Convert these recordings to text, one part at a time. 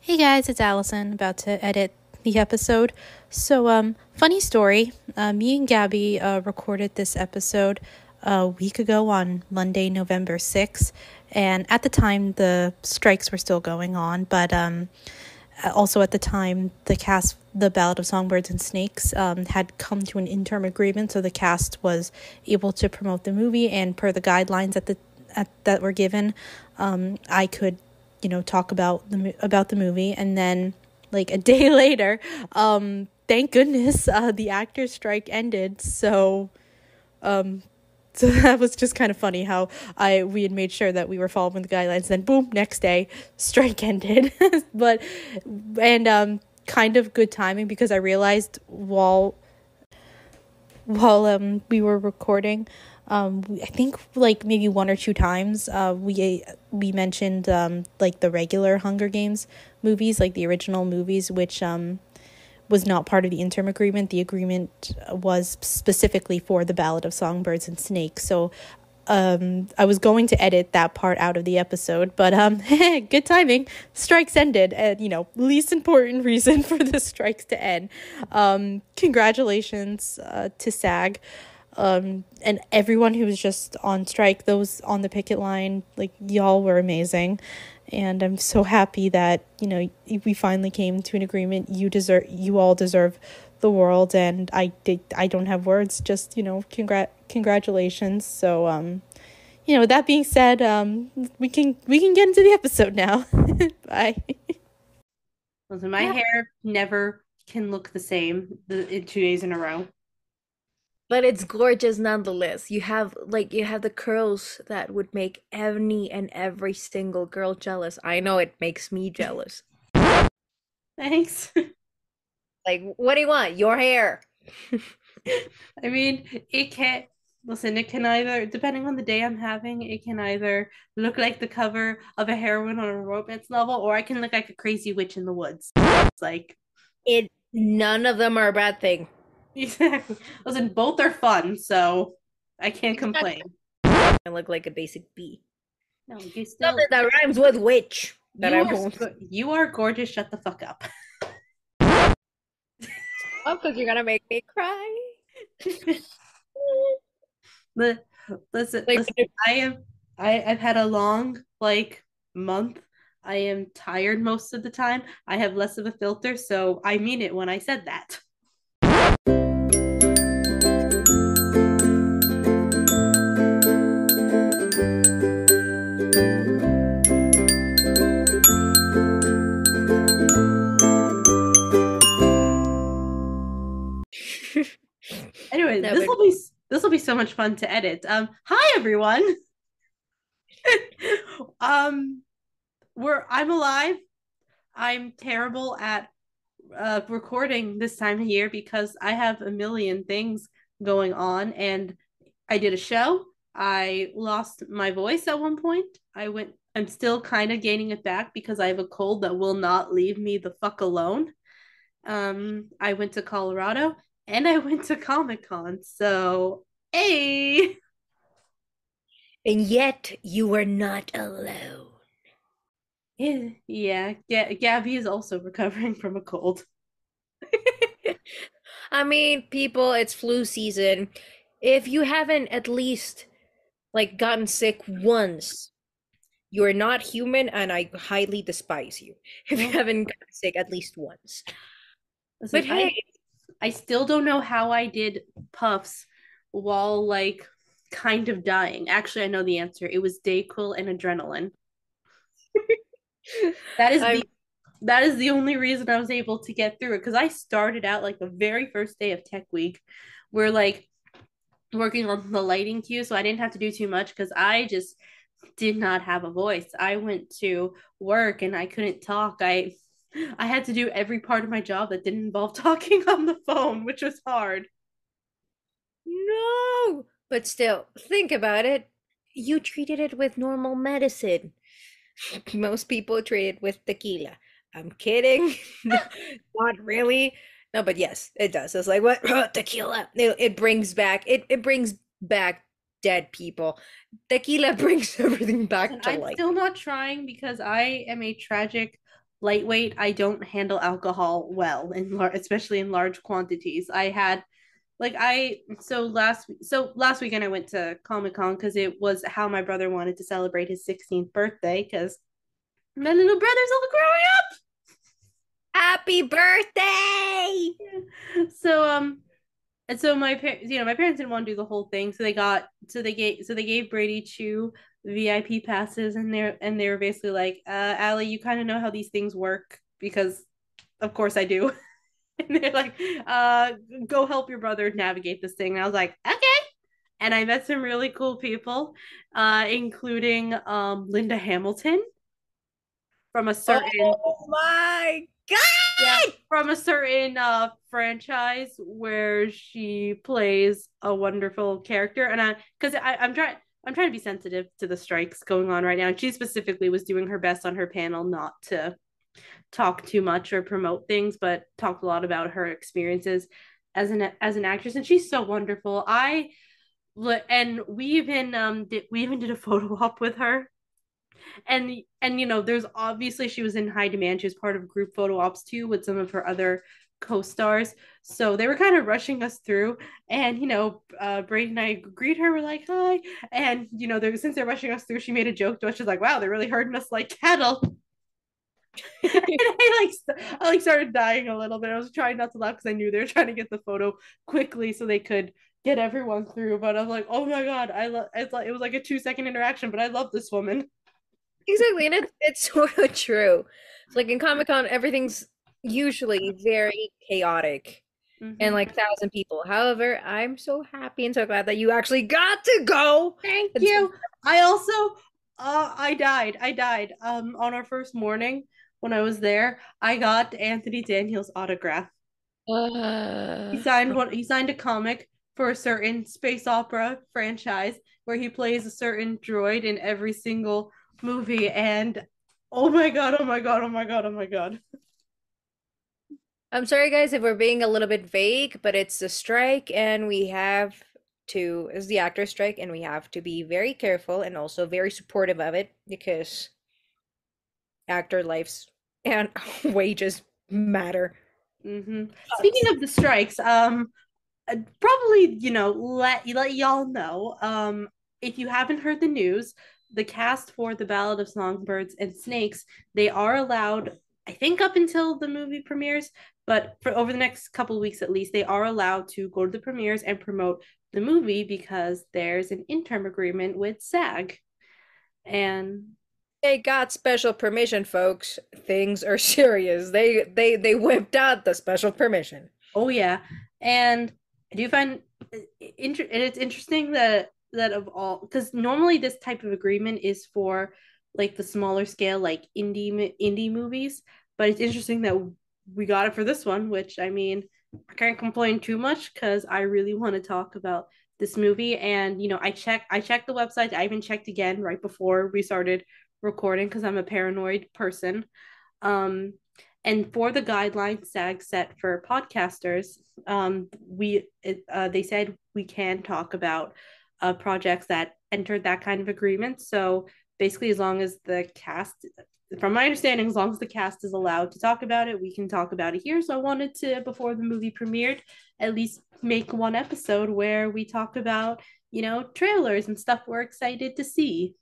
Hey guys, it's Alyson, about to edit the episode. So, funny story. Me and Gaby recorded this episode a week ago on Monday, November 6th. And at the time, the strikes were still going on. But also at the time, the Ballad of Songbirds and Snakes had come to an interim agreement. So the cast was able to promote the movie. And per the guidelines that were given, I could talk about the movie. And then like a day later, thank goodness, the actors strike ended. So that was just kind of funny how we had made sure that we were following the guidelines. Then boom, next day, strike ended. And kind of good timing, because I realized while we were recording, I think like maybe one or two times we mentioned like the regular Hunger Games movies, like the original movies, which was not part of the interim agreement. The agreement was specifically for the Ballad of Songbirds and Snakes. So I was going to edit that part out of the episode, but good timing. Strikes ended, and least important reason for the strikes to end. Congratulations to SAG. And everyone who was just on strike, those on the picket line, like, y'all were amazing. And I'm so happy that, we finally came to an agreement. You all deserve the world. And I don't have words, just, congratulations. So, that being said, we can get into the episode now. Bye. Listen, my hair never can look the same in 2 days in a row. But it's gorgeous nonetheless. You have the curls that would make any and every single girl jealous. I know it makes me jealous. Thanks. Like, what do you want? Your hair. I mean, it can either, depending on the day I'm having, it can either look like the cover of a heroine on a romance novel, or I can look like a crazy witch in the woods. It's like, None of them are a bad thing. exactly. Listen, both are fun, so I can't complain. I look like a basic bee. No, you still. Something that rhymes with witch. You are gorgeous. Shut the fuck up. Oh, because you're gonna make me cry. Listen, Like, I've had a long month. I am tired most of the time. I have less of a filter, so I mean it when I said that. Anyway, this will be so much fun to edit. Hi everyone. I'm alive. I'm terrible at recording this time of year because I have a million things going on, and I did a show. I lost my voice at one point. I'm still kind of gaining it back because I have a cold that will not leave me the fuck alone. I went to Colorado and I went to Comic-Con. So, hey. And yet you were not alone. Yeah, Gabby is also recovering from a cold. I mean, people, it's flu season. If you haven't at least gotten sick once, you're not human, and I highly despise you. If you haven't gotten sick at least once. Listen, But hey, I still don't know how I did puffs while kind of dying. Actually, I know the answer. It was Dayquil and adrenaline. That is the only reason I was able to get through it, because I started out the very first day of tech week. We're working on the lighting cue, so I didn't have to do too much because I just did not have a voice. I went to work and I couldn't talk. I had to do every part of my job that didn't involve talking on the phone, which was hard. no. But still, think about it. You treated it with normal medicine. Most people treat it with tequila. I'm kidding. Not really. No, but yes, it does. It's like, what? Tequila. It brings back dead people. Tequila brings everything back to I'm life. still not trying because I am a tragic lightweight. I don't handle alcohol well, especially in large quantities. I had like I so last weekend I went to Comic-Con because it was how my brother wanted to celebrate his 16th birthday because my little brother's all growing Happy birthday! up. So and so my parents, my parents didn't want to do the whole thing, so they gave Brady two VIP passes, and they were basically like, Allie, you kind of know how these things work because of course I do. And they're like, go help your brother navigate this thing. And I was like, okay. And I met some really cool people, including Linda Hamilton from a certain Oh my yeah, God! from a certain franchise where she plays a wonderful character. And I'm trying to be sensitive to the strikes going on right now. And she specifically was doing her best on her panel not to talk too much or promote things, but talked a lot about her experiences as an actress, and she's so wonderful. I and we even did a photo op with her, and there's obviously she was in high demand. She was part of group photo ops too with some of her other co-stars, so they were kind of rushing us through. And Brady and I greet her, we're like hi, and since they're rushing us through, she made a joke to us. She's like, wow, they're really herding us like cattle. And I started dying a little bit. I was trying not to laugh because I knew they were trying to get the photo quickly so they could get everyone through. But I'm like, oh my god, I love. It was like a 2 second interaction, but I love this woman. Exactly, and it's sort of true. It's like in Comic-Con, everything's usually very chaotic and Mm-hmm. like 1,000 people. However, I'm so happy and so glad that you actually got to go. Thank And so, you. I also, I died. I died. On our first morning when I was there, I got Anthony Daniels' autograph. uh, He signed a comic for a certain space opera franchise where he plays a certain droid in every single movie. And oh my god, oh my god, oh my god, oh my god. I'm sorry, guys, if we're being a little bit vague, but it's a strike, and we have it's the actor strike, and we have to be very careful and also very supportive of it because actor lives and wages matter. Mm-hmm. Speaking of the strikes, probably let y'all know. If you haven't heard the news, the cast for the Ballad of Songbirds and Snakes, they are allowed, I think, up until the movie premieres, but for over the next couple of weeks at least, they are allowed to go to the premieres and promote the movie because there's an interim agreement with SAG. And They got special permission, folks. Things are serious. They whipped out the special permission. oh yeah, and I do find it's interesting that of all, because normally this type of agreement is for like the smaller scale, like indie movies, but it's interesting that we got it for this one, which I mean, I can't complain too much because I really want to talk about this movie. And I checked the website. I even checked again right before we started recording because I'm a paranoid person. Um, and for the guidelines SAG set for podcasters, they said we can talk about projects that entered that kind of agreement. So basically, as long as the cast, from my understanding, as long as the cast is allowed to talk about it, we can talk about it here. So I wanted to, before the movie premiered, at least make one episode where we talk about, trailers and stuff we're excited to see,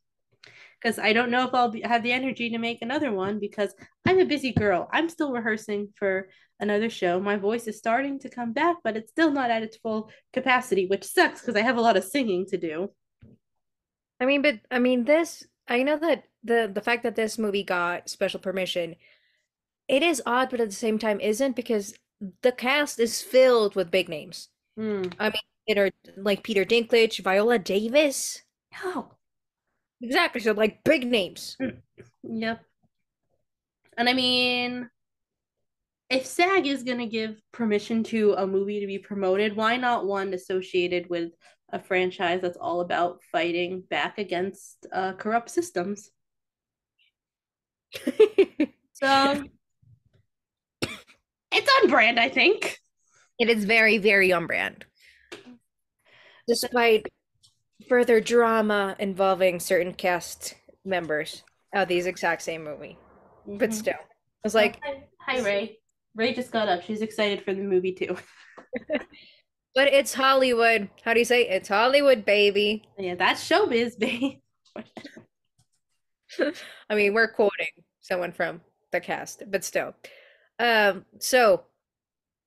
because I don't know if have the energy to make another one because I'm a busy girl. I'm still rehearsing for another show. My voice is starting to come back, but it's still not at its full capacity, which sucks because I have a lot of singing to do. This I know that the fact that this movie got special permission, it is odd, but at the same time isn't because the cast is filled with big names. Mm. I mean, it are like Peter Dinklage, Viola Davis. Oh. Exactly, so like big names. Yep. And I mean, if SAG is going to give permission to a movie to be promoted, why not one associated with a franchise that's all about fighting back against corrupt systems? So it's on brand, I think. It is very, very on brand. Despite further drama involving certain cast members of these exact same movie. But Mhm. still. was Oh, like, hi, Ray. Ray just got up. She's excited for the movie too. but it's Hollywood. How do you say? It's Hollywood, baby. Yeah, that's showbiz, babe. I mean, we're quoting someone from the cast, but still. So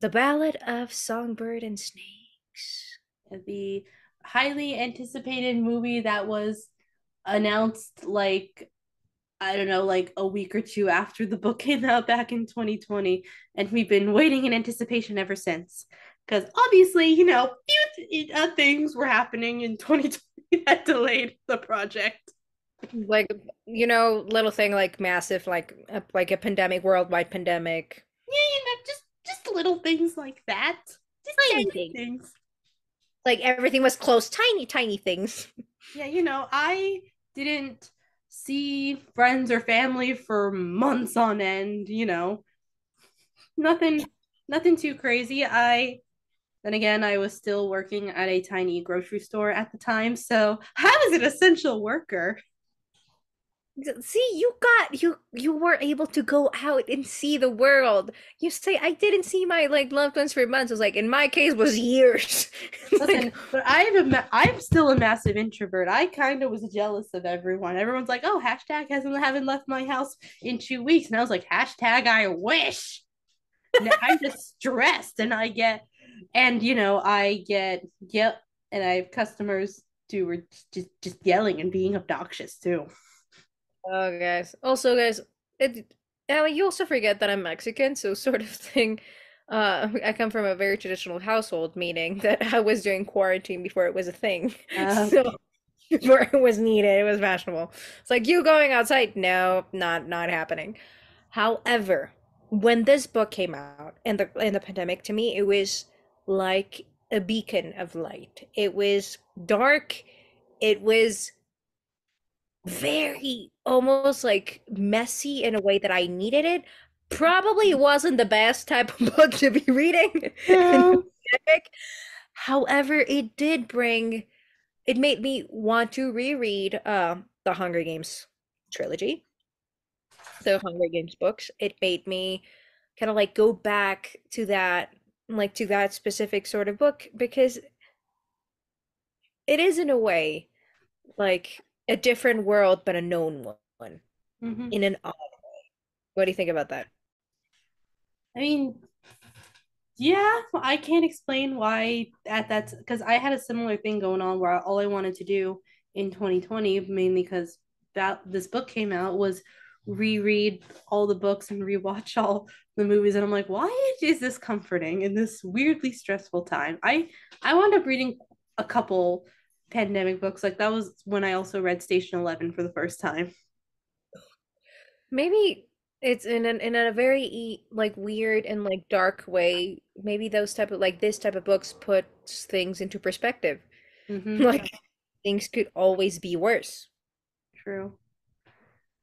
the Ballad of Songbird and Snakes. The highly anticipated movie that was announced like I don't know, like a week or two after the book came out back in 2020, and we've been waiting in anticipation ever since. Because obviously, things were happening in 2020 that delayed the project. Like, little thing like massive, like a pandemic, worldwide pandemic. Yeah, just little things like that. Just Tiny tiny thing. things. Like everything was closed, tiny, tiny things. Yeah, I didn't see friends or family for months on end. Nothing nothing too crazy. Then again, I was still working at a tiny grocery store at the time, so I was an essential worker. See, you were able to go out and see the world. You say I didn't see my like loved ones for months. It was like in my case was years. Listen, Like, but I'm still a massive introvert. I kind of was jealous of everyone. Everyone's like, "Oh, hashtag hasn't haven't left my house in 2 weeks," and I was like, "Hashtag I wish." Now I'm just stressed, and I get yep, and I have customers who were just yelling and being obnoxious too. oh, guys. Also, guys, you also forget that I'm Mexican, so sort of thing. I come from a very traditional household, meaning that I was doing quarantine before it was a thing. So Okay. before it was needed, it was fashionable. It's like you going outside? No, not happening. However, when this book came out in the pandemic, to me, it was like a beacon of light. It was dark. It was very almost like messy in a way that I needed it. Probably wasn't the best type of book to be reading in the Yeah. pandemic. However, it made me want to reread the Hunger Games trilogy, the Hunger Games books. It made me kind of like go back to that specific sort of book because it is in a way like a different world but a known one Hmm. in an odd. What do you think about that? I mean, yeah, I can't explain why at that because I had a similar thing going on where all I wanted to do in 2020, mainly because that this book came out, was reread all the books and rewatch all the movies, and I'm like, why is this comforting in this weirdly stressful time? I wound up reading a couple pandemic books. Like that was when I also read Station 11 for the first time. Maybe it's in a very like weird and like dark way. Maybe those type of like this type of books puts things into perspective. Mm-hmm. Like things could always be worse. True.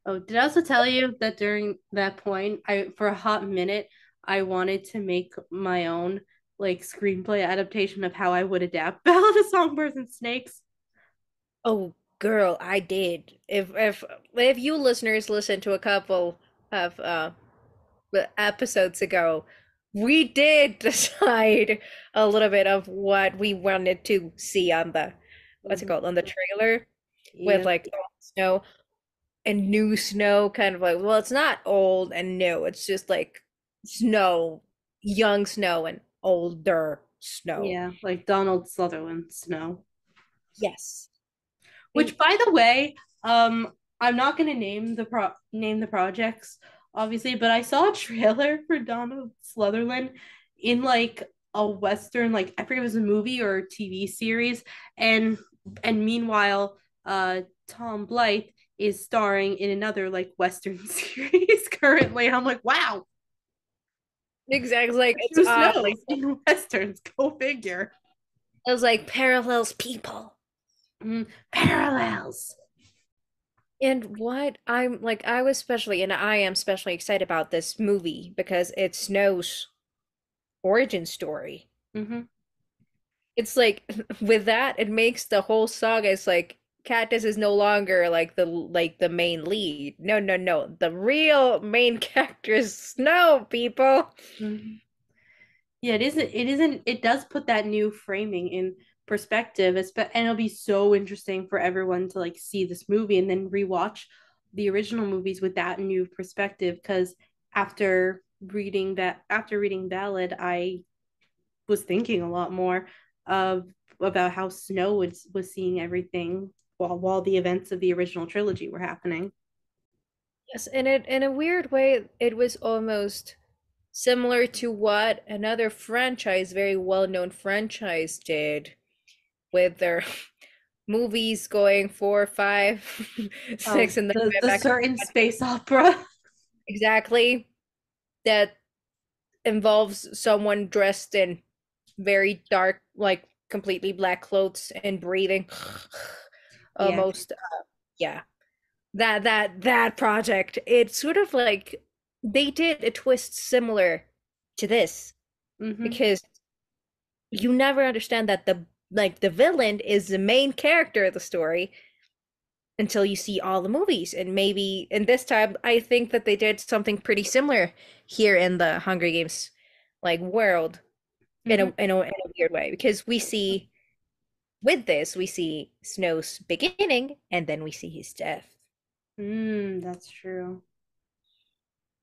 Oh, did I also tell you that during that point, for a hot minute, I wanted to make my own like screenplay adaptation of how I would adapt Ballad of Songbirds and Snakes. Oh, girl, I did. If you listeners listen to a couple of episodes ago, we did decide a little bit of what we wanted to see on the what's it Mhm. called on the trailer with Yeah, like old snow and new snow, kind of like, well, it's not old and new, it's just like snow, young snow and older snow. yeah, like Donald Sutherland Snow. Yes. And Which, by the way, I'm not gonna name the projects, obviously, but I saw a trailer for Donald Sutherland in like a western, like I forget if it was a movie or a TV series, and meanwhile, Tom Blythe is starring in another like western series currently. And I'm like, wow, exactly, like it's who odd, like knows in westerns? Go figure. it was like parallels people. Parallels. And what I'm like, I was especially, and I am especially excited about this movie because it's Snow's origin story. Mm-hmm. It's like with that, it makes the whole saga. It's like Katniss is no longer like the main lead. No, no, no. The real main character is Snow, people. Mhm. Yeah, it does put that new framing in perspective, and it'll be so interesting for everyone to like see this movie and then rewatch the original movies with that new perspective. Because after reading Ballad, I was thinking a lot more of about how Snow was seeing everything while the events of the original trilogy were happening. Yes, and it in a weird way, it was almost similar to what another franchise, very well-known franchise, did with their movies going four, five, Oh, six, and then the back. certain space opera. Exactly. That involves someone dressed in very dark, like completely black clothes and breathing Yeah. almost. Yeah. That project. It's sort of like they did a twist similar to this Mm-hmm. because you never understand that the villain is the main character of the story until you see all the movies. And maybe in this time I think that they did something pretty similar here in the Hunger Games like world in Mm-hmm. a weird way because we see with this we see Snow's beginning and then we see his death. That's true.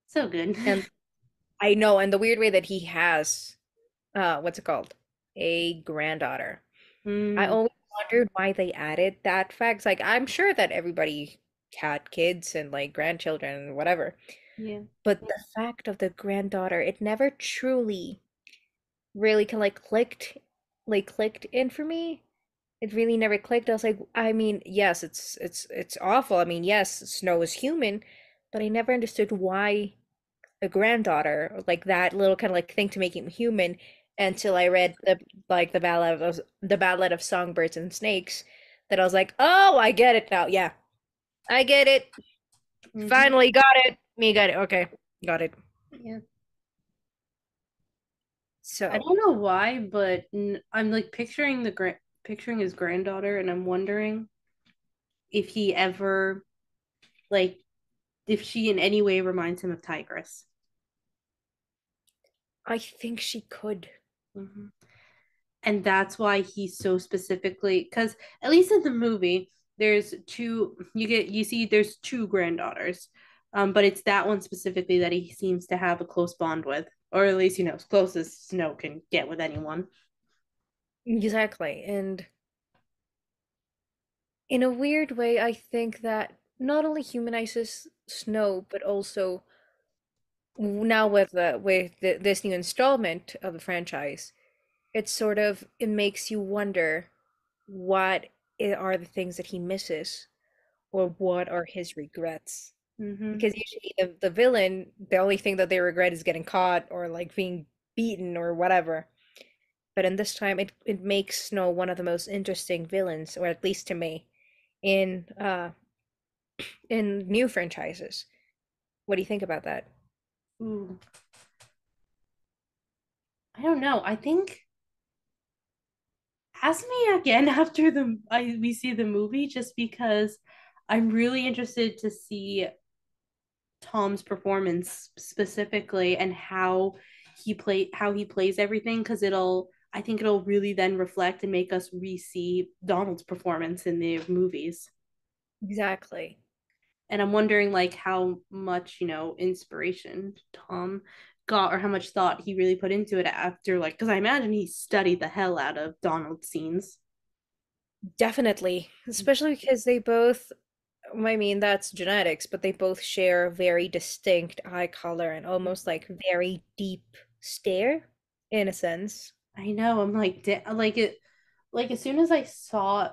So good. And I know, and the weird way that he has what's it called? A granddaughter. I Mm, always wondered why they added that fact. Like, I'm sure that everybody had kids and like grandchildren and whatever, yeah. but the fact of the granddaughter, it never truly really kind of like clicked in for me. It really never clicked. I was like, I mean, yes, it's awful. I mean, yes, Snow is human, but I never understood why a granddaughter, like that little kind of like thing to make him human until I read the Ballad of Songbirds and Snakes that I was like, "Oh, I get it now. Yeah. I get it. Mm-hmm. Finally got it. Me got it. Okay. Got it." Yeah. I So, don't know why, but I'm like picturing his granddaughter, and I'm wondering if he ever like if she in any way reminds him of Tigress. I think she could. Mm-hmm. And that's why he's so specifically because at least in the movie there's two you see there's two granddaughters, but it's that one specifically that he seems to have a close bond with, or at least as close as Snow can get with anyone. Exactly. And in a weird way, I think that not only humanizes Snow, but also now this new installment of the franchise, it makes you wonder what are the things that he misses or what are his regrets. Mm-hmm. Because usually the villain, the only thing that they regret is getting caught or like being beaten or whatever. But in this time it makes Snow one of the most interesting villains, or at least to me, in new franchises. What do you think about that? Ooh, I don't know. I think ask me again after we see the movie, just because I'm really interested to see Tom's performance specifically and how he plays everything, because it'll I think it'll really then reflect and make us re-see Donald's performance in the movies. Exactly. And I'm wondering like how much, inspiration Tom got, or how much thought he really put into it after, like, because I imagine he studied the hell out of Donald's scenes. Definitely. Especially because they both, I mean, that's genetics, but they both share a very distinct eye color and almost like very deep stare, in a sense. I know. I'm like, like it, like as soon as I saw,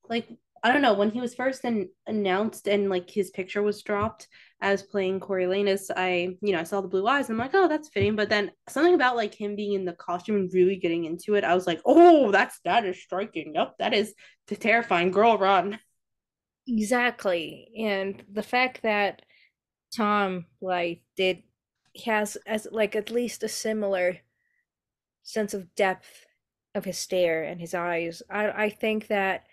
like, I don't know, when he was first announced and like his picture was dropped as playing Coriolanus, I saw the blue eyes. And I'm like, oh, that's fitting. But then something about like him being in the costume and really getting into it, I was like, oh, that is striking. Yep, that is terrifying. Girl, run. Exactly. And the fact that Tom like did has as like at least a similar sense of depth of his stare and his eyes. I think that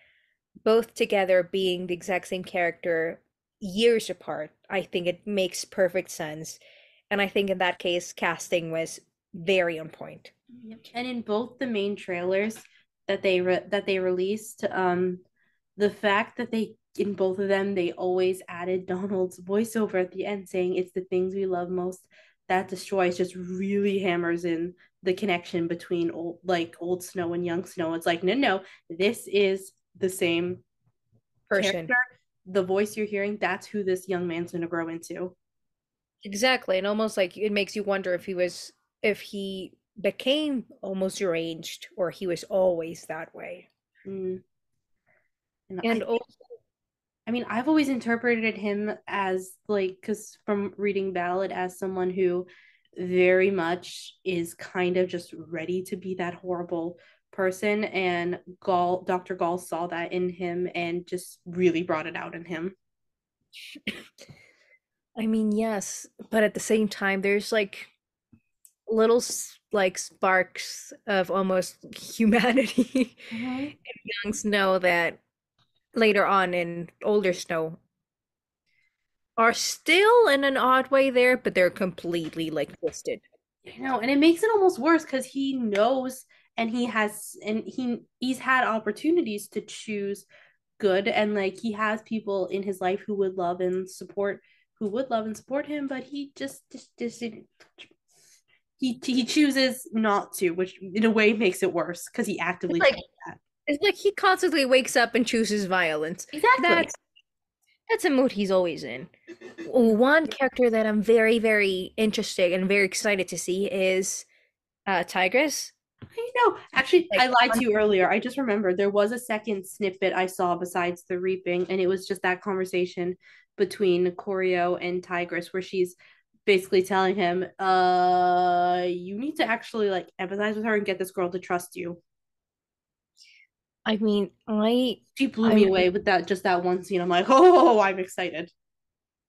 both together being the exact same character years apart, I think it makes perfect sense. And I think in that case, casting was very on point. Yep. And in both the main trailers that they released, the fact that they in both of them they always added Donald's voiceover at the end saying it's the things we love most that destroys just really hammers in the connection between old Snow and young Snow. It's like no, this is the same Person. character. The voice you're hearing, that's who this young man's gonna grow into. Exactly. And almost like it makes you wonder if he became almost deranged or he was always that way. Mm. And And also, I mean, I've always interpreted him as like, because from reading Ballad, as someone who very much is kind of just ready to be that horrible person. And Dr. Gall saw that in him and just really brought it out in him. I mean, yes, but at the same time, there's like little like sparks of almost humanity Mm-hmm. in young Snow that later on in older Snow are still in an odd way there, but they're completely like twisted. You know, and it makes it almost worse because he knows and he's had opportunities to choose good, and like he has people in his life who would love and support him, but he just he chooses not to, which in a way makes it worse because he It's actively like chose that. it's like he constantly wakes up and chooses violence. Exactly. That's a mood he's always in. One character that I'm very, very interested and very excited to see is Tigress. I know. Actually, Like I lied to you earlier. I just remembered there was a second snippet I saw besides the reaping, and it was just that conversation between Choreo and Tigress where she's basically telling him, you need to actually like empathize with her and get this girl to trust you. I mean, She blew me I'm away with that one scene. I'm like, oh, I'm excited.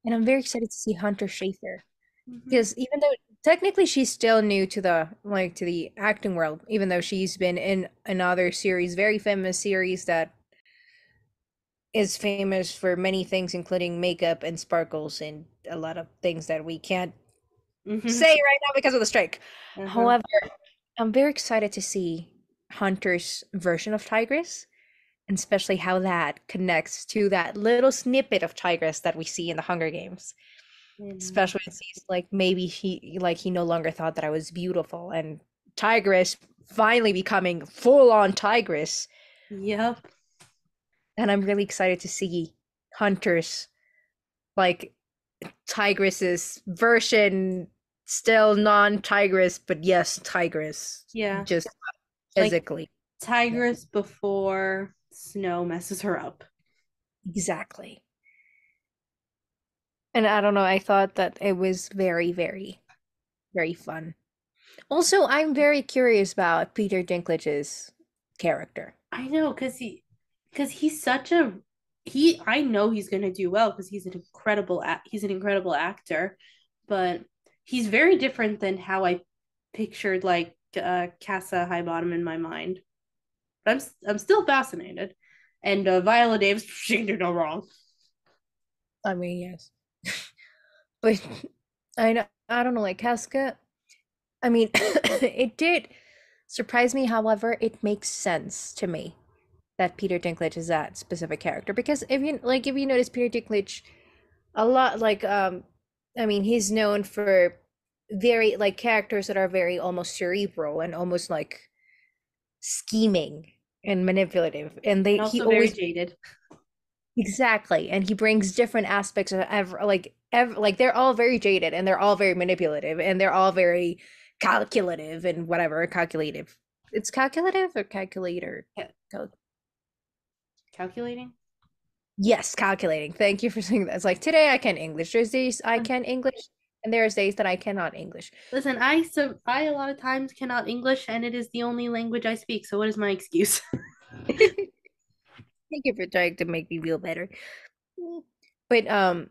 and I'm very excited to see Hunter Schafer Mm-hmm. because even though technically she's still new to the acting world, even though she's been in another series, very famous series that is famous for many things, including makeup and sparkles and a lot of things that we can't Mm-hmm. say right now because of the strike. Uh-huh. However, I'm very excited to see Hunter's version of Tigress, and especially how that connects to that little snippet of Tigress that we see in the Hunger Games. You know. Especially when he's like maybe he no longer thought that I was beautiful, and Tigress finally becoming full on Tigress. Yep. And I'm really excited to see Hunter's like Tigress's version, still non-Tigress, but yes, Tigress, Yeah. just Like physically. Tigress before Snow messes her up. Exactly. And I don't know, I thought that it was very, very, very fun. Also, I'm very curious about Peter Dinklage's character. I know, because he's such a he. I know he's gonna do well because he's an incredible actor, but he's very different than how I pictured like Casa Highbottom in my mind. But I'm still fascinated, and Viola Davis, she can do no wrong. I mean, yes. But I don't know, like Casca, I mean, it did surprise me, however, it makes sense to me that Peter Dinklage is that specific character because if you notice Peter Dinklage a lot I mean he's known for very like characters that are very almost cerebral and almost like scheming and manipulative and And he also very always jaded. exactly and he brings different aspects of like they're all very jaded and they're all very manipulative and they're all very calculative and whatever calculative it's calculative or calculator. Yeah. Calculating. Yes, calculating. Thank you for saying that. It's like today I can English. There's days I can English, and there's days that I cannot English. Listen, I a lot of times cannot English, and it is the only language I speak. So what is my excuse? Thank you for trying to make me feel better. But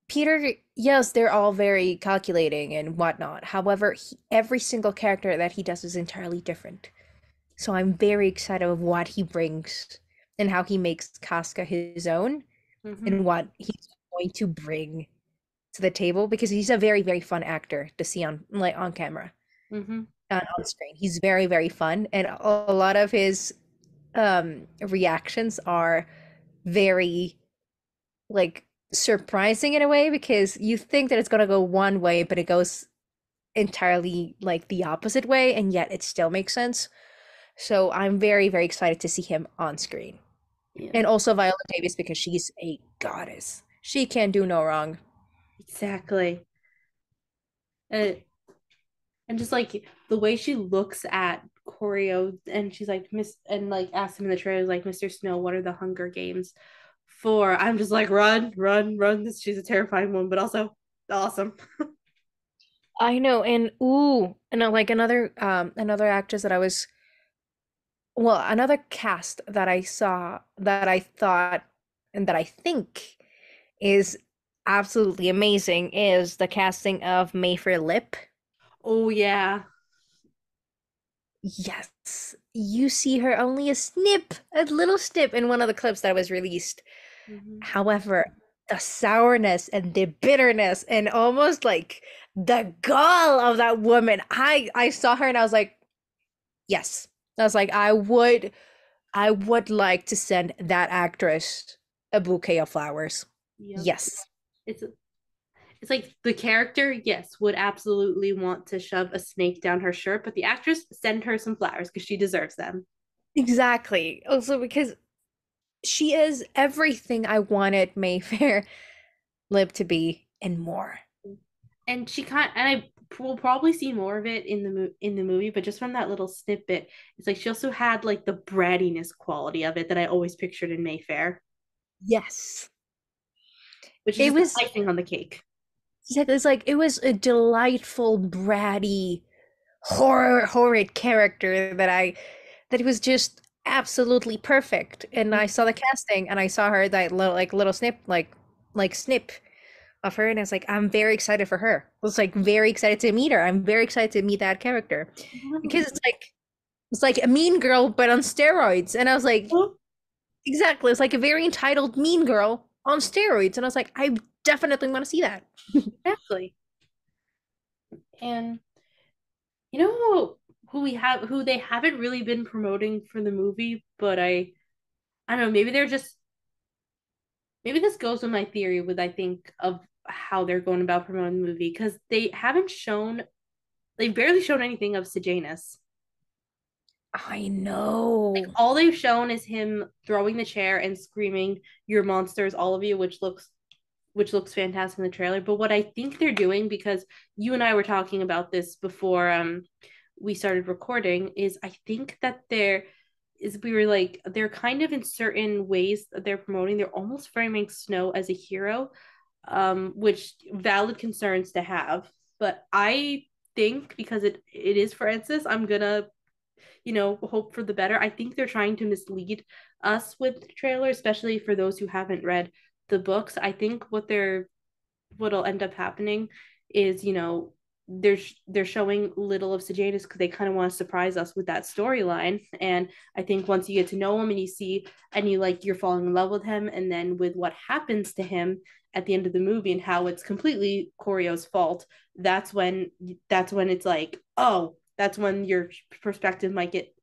Peter, yes, they're all very calculating and whatnot. However, every single character that he does is entirely different. So I'm very excited of what he brings and how he makes Casca his own Mm-hmm. and what he's going to bring to the table because he's a very, very fun actor to see on like on camera Mm-hmm. on screen. He's very, very fun, and a lot of his reactions are very like surprising in a way because you think that it's gonna go one way, but it goes entirely like the opposite way, and yet it still makes sense. So I'm very, very excited to see him on screen. Yeah, And also Viola Davis because she's a goddess. She can do no wrong. exactly. And just like the way she looks at Choreo, and she's like Miss, and like asks him in the trailer like, Mr. Snow, what are the Hunger Games for? I'm just like, run, run, run. This, she's a terrifying one, but also awesome. I know, and ooh, and like another actress that I was well, another cast that I saw that I thought and that I think is absolutely amazing is the casting of Mayfair Lip. Oh yeah. Yes, you see her only a little snip in one of the clips that was released. Mm-hmm. However, the sourness and the bitterness and almost like the gall of that woman, I saw her and I was like, yes. I was like, I would like to send that actress a bouquet of flowers. Yep. Yes. It's it's like the character, yes, would absolutely want to shove a snake down her shirt, but the actress, send her some flowers because she deserves them. Exactly. Also because she is everything I wanted Mayfair Lip to be and more. And she kind and I will probably see more of it in in the movie, but just from that little snippet, it's like she also had like the brattiness quality of it that I always pictured in Mayfair, Yes. which is It just the was icing on the cake. it's like it was a delightful, bratty, horrid character that was just absolutely perfect. And I saw the casting and I saw her that little snip snip of her and I was like, I'm very excited for her. I was like very excited to meet her. I'm very excited to meet that character. Because it's like a mean girl but on steroids. And I was like, exactly, it's like a very entitled mean girl on steroids. And I was like, I definitely want to see that. Exactly. And you know who we have who they haven't really been promoting for the movie, but I don't know, maybe they're just maybe this goes with my theory with I think of how they're going about promoting the movie because they've barely shown anything of Sejanus. I Like know. all they've shown is him throwing the chair and screaming, "You're monsters, all of you," which looks fantastic in the trailer. But what I think they're doing, because you and I were talking about this before we started recording, is I think that we were like they're kind of in certain ways that they're promoting, they're almost framing Snow as a hero, which valid concerns to have. But I think because it is Francis, I'm gonna hope for the better. I think they're trying to mislead us with the trailer, especially for those who haven't read the books. I think what'll end up happening is, they're showing little of Sejanus because they kind of want to surprise us with that storyline. And I think once you get to know him and you see and you like you're falling in love with him, and then with what happens to him at the end of the movie and how it's completely Choreo's fault, that's when it's like, oh, that's when your perspective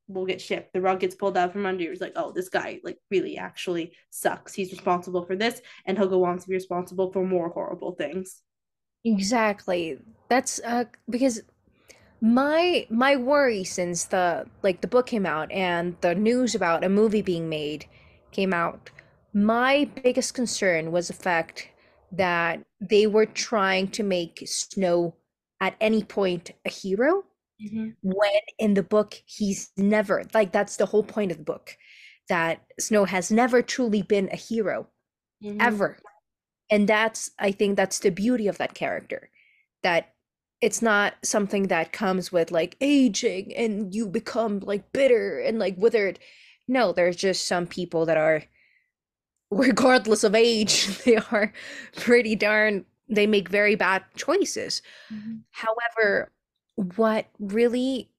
will get shifted. The rug gets pulled out from under you. It's like, oh, this guy like really actually sucks. He's responsible for this, and he'll go on to be responsible for more horrible things. Exactly. That's because my worry since the book came out and the news about a movie being made came out, my biggest concern was the fact that they were trying to make Snow at any point a hero Mm-hmm. when in the book he's never like that's the whole point of the book that Snow has never truly been a hero Mm-hmm. ever. And that's I think that's the beauty of that character, that it's not something that comes with like aging and you become like bitter and like withered. No, there's just some people that are, regardless of age, they are pretty darn, they make very bad choices. Mm-hmm. However, what really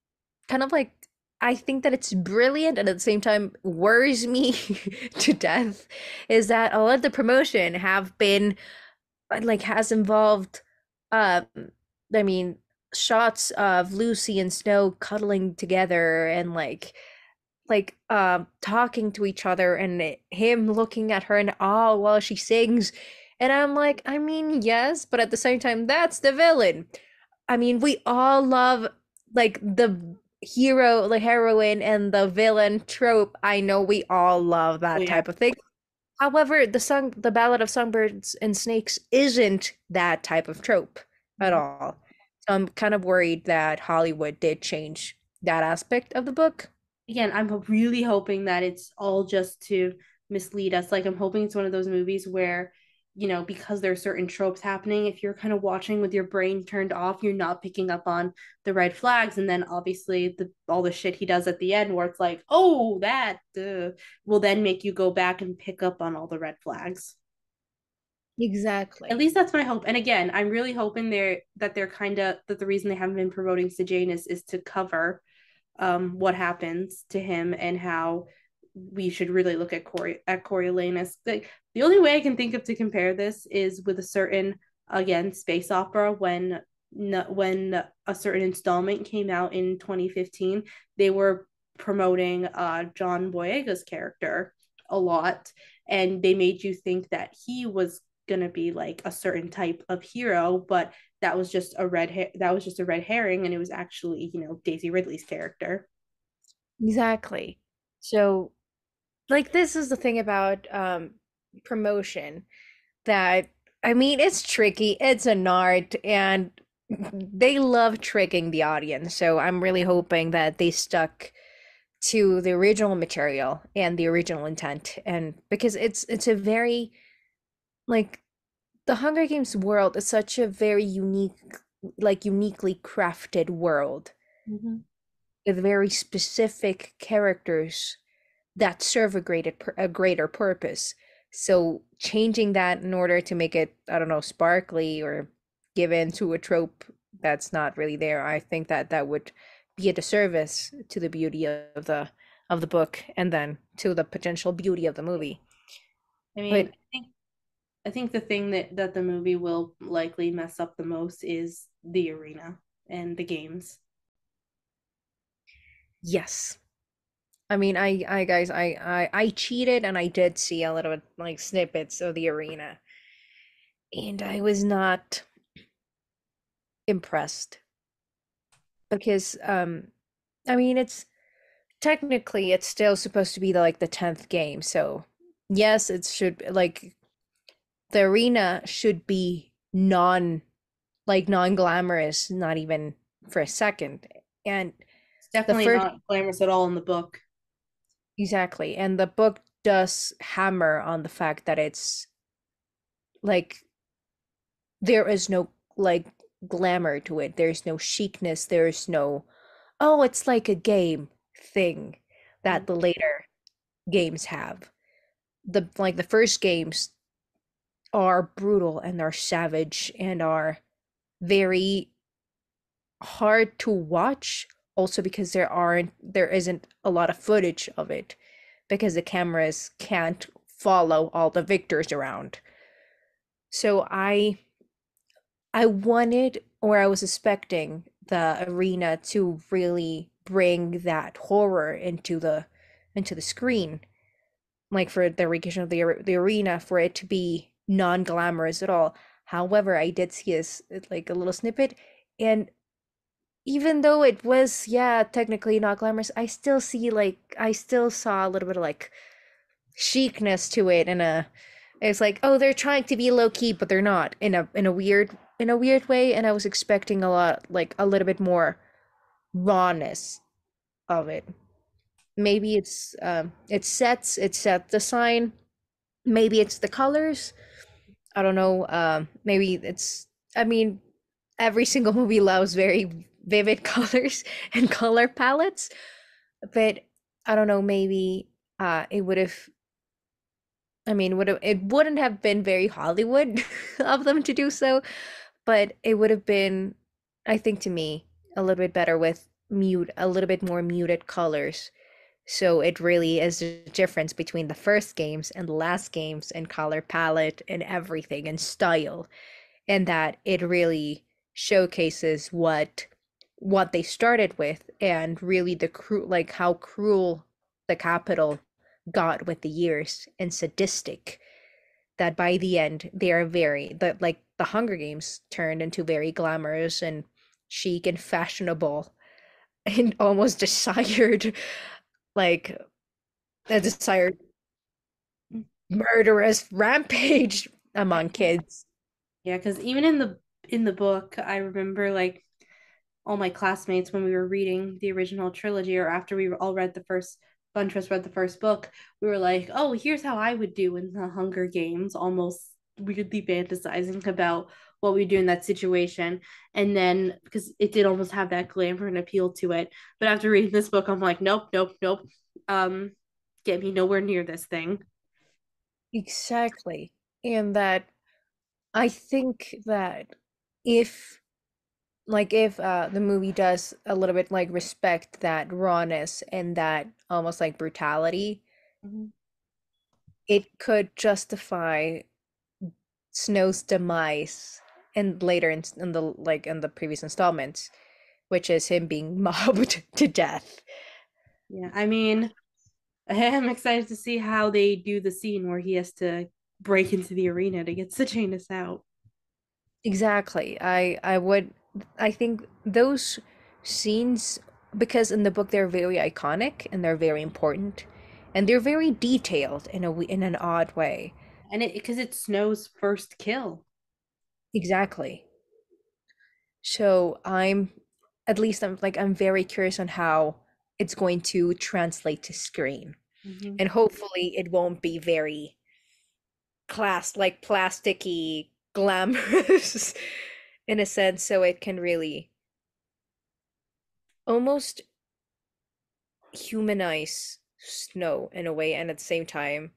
kind of like I think that it's brilliant and at the same time worries me to death is that a lot of the promotion have been like has involved um I mean shots of Lucy and Snow cuddling together and talking to each other and him looking at her in awe while she sings. And I'm like, I mean, yes, but at the same time, that's the villain. I mean, we all love like the hero, the heroine, and the villain trope. I know we all love Oh that yeah. type of thing. However, the Ballad of Songbirds and Snakes isn't that type of trope at Mhm. all. So I'm kind of worried that Hollywood did change that aspect of the book. Again, I'm really hoping that it's all just to mislead us. Like, I'm hoping it's one of those movies where, because there are certain tropes happening, if you're kind of watching with your brain turned off, you're not picking up on the red flags. And then obviously all the shit he does at the end, where it's like, oh, that will then make you go back and pick up on all the red flags. At Exactly. least that's my hope. And again, I'm really hoping they're kind of that the reason they haven't been promoting Sejanus is to cover what happens to him and how we should really look at Coriolanus. The only way I can think of to compare this is with a certain, again, space opera. When a certain installment came out in 2015, they were promoting John Boyega's character a lot, and they made you think that he was gonna be like a certain type of hero, but that was just a red herring, and it was actually Daisy Ridley's character. Exactly. So, like, this is the thing about promotion that I mean, it's tricky. It's an art, and they love tricking the audience. So I'm really hoping that they stuck to the original material and the original intent, and because it's a very like the Hunger Games world is such a very uniquely crafted world Mm-hmm. with very specific characters that serve a greater purpose. So changing that in order to make it, I don't know, sparkly or give in to a trope that's not really there, I think that that would be a disservice to the beauty of the book and then to the potential beauty of the movie. I mean, But I think the thing that the movie will likely mess up the most is the arena and the games. yes, I mean, I guys, I cheated and I did see a little bit like snippets of the arena, and I was not impressed because I mean, it's technically it's still supposed to be the 10th game. So, yes, it should like the arena should be non-glamorous, not even for a second. And It's the definitely first not glamorous at all in the book. exactly, and the book does hammer on the fact that it's like there is no like glamour to it. There's no chicness, there's no oh, it's like a game thing that the later games have. The first games are brutal and are savage and are very hard to watch also because there isn't a lot of footage of it because the cameras can't follow all the victors around. So I wanted or I was expecting the arena to really bring that horror into the screen, like for the recreation of the arena for it to be non-glamorous at all. However, I did see like a little snippet, and even though it was yeah technically not glamorous, I still saw a little bit of like chicness to it, and it's like oh they're trying to be low key, but they're not in a weird way, and I was expecting a lot like a little bit more rawness of it. Maybe it's set design, maybe it's the colors. I don't know. Maybe it's. I mean, every single movie loves very vivid colors and color palettes, but I don't know. Maybe it would have. I mean, would have it wouldn't have been very Hollywood of them to do so, but it would have been, I think, to me, a little bit better with mute a little bit more muted colors. So it really is the difference between the first games and the last games and color palette and everything and style, and that it really showcases what they started with and really the like how cruel the capital got with the years and sadistic, that by the end they are very that like the Hunger Games turned into very glamorous and chic and fashionable and almost desired like a desired murderous rampage among kids. Yeah, because even in the book, I remember like all my classmates when we were reading the original trilogy, or after we all read the first bunch of us read the first book, we were like, oh, here's how I would do in the Hunger Games, almost weirdly fantasizing about what we do in that situation. And then because it did almost have that glamour and appeal to it. But after reading this book, I'm like, nope, nope, nope. Um, get me nowhere near this thing. Exactly. And that I think that if if the movie does a little bit like respect that rawness and that almost like brutality, Mhm. it could justify Snow's demise and later in the like in the previous installments, which is him being mobbed to death. Yeah, I mean, I am excited to see how they do the scene where he has to break into the arena to get Sejanus out. Exactly. I think those scenes, because in the book they're very iconic and they're very important and they're very detailed in an odd way. And it because it's Snow's first kill. Exactly. So I'm at least I'm very curious on how it's going to translate to screen. Mm-hmm. And hopefully it won't be very plasticky glamorous in a sense, so it can really almost humanize Snow in a way and at the same time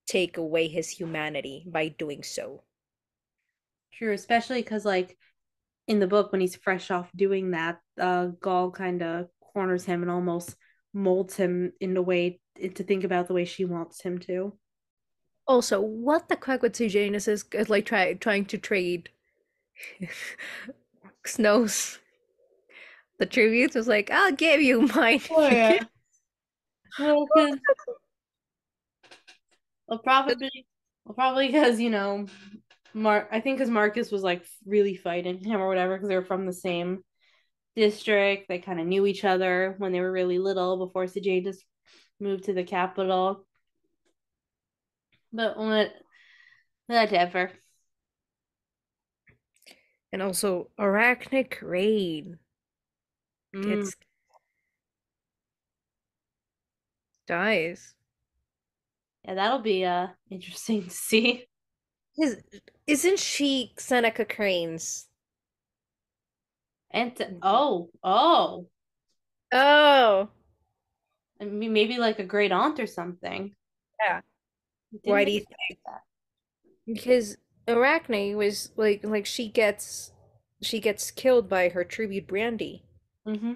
take away his humanity by doing so. True, especially because like in the book when he's fresh off doing that, Gaul kind of corners him and almost molds him in a way to think about the way she wants him to. Also, what the crap with Sejanus is like trying to trade Snow's the tributes was like, I'll give you mine. Oh yeah. Well, because well, probably because Mark. I think because Marcus was like really fighting him or whatever because they were from the same district. They kind of knew each other when they were really little before Sejanus moved to the capital. But whatever. And also Arachnic Rain Mm. gets dies. Yeah, that'll be interesting to see. Is isn't she Seneca Crane's? And oh, Oh, I mean, maybe like a great aunt or something. yeah. Didn't Why do make you sense think? like that. Because Arachne was like she gets killed by her tribute Brandy. Mm-hmm.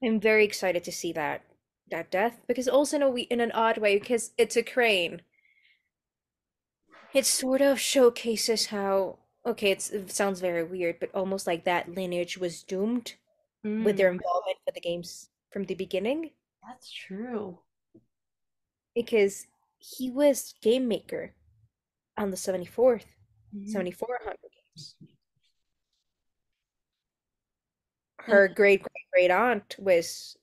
I'm very excited to see that death because also in an odd way because it's a crane. It sort of showcases how okay, it sounds very weird, but almost like that lineage was doomed with Mm, their involvement with the games from the beginning that's true. because he was game maker on the Mm-hmm. 74 Hunger Games. And Her great great great aunt was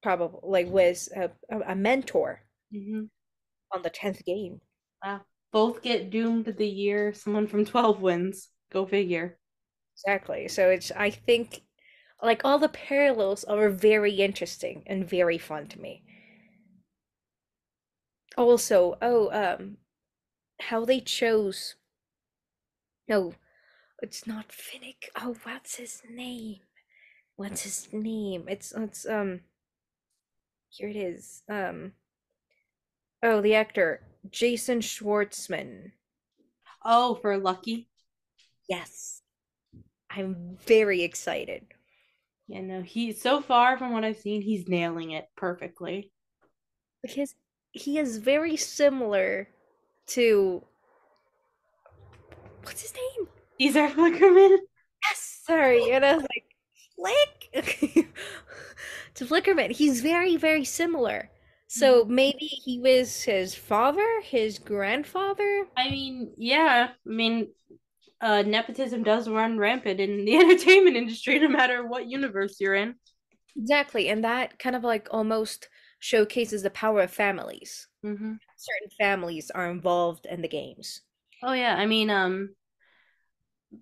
probably like was a mentor mm-hmm. on the 10th game. Wow. Both get doomed the year someone from 12 wins. Go figure. Exactly. So it's I think like all the parallels are very interesting and very fun to me. Also, how they chose no, it's not Finnick. Oh, what's his name? What's his name? It's here it is. Oh, the actor Jason Schwartzman. Oh, for Lucky. Yes. I'm very excited Yeah, no, he's so far from what I've seen, he's nailing it perfectly. because he is very similar to what's his name? Caesar Flickerman. Yes, sorry, and I was like, Flick to Flickerman. He's very, very similar. So maybe he was his father, his grandfather. I mean, yeah, I mean, nepotism does run rampant in the entertainment industry, no matter what universe you're in. Exactly, and that kind of like almost showcases the power of families. Mm-hmm. Certain families are involved in the games. Oh yeah, I mean,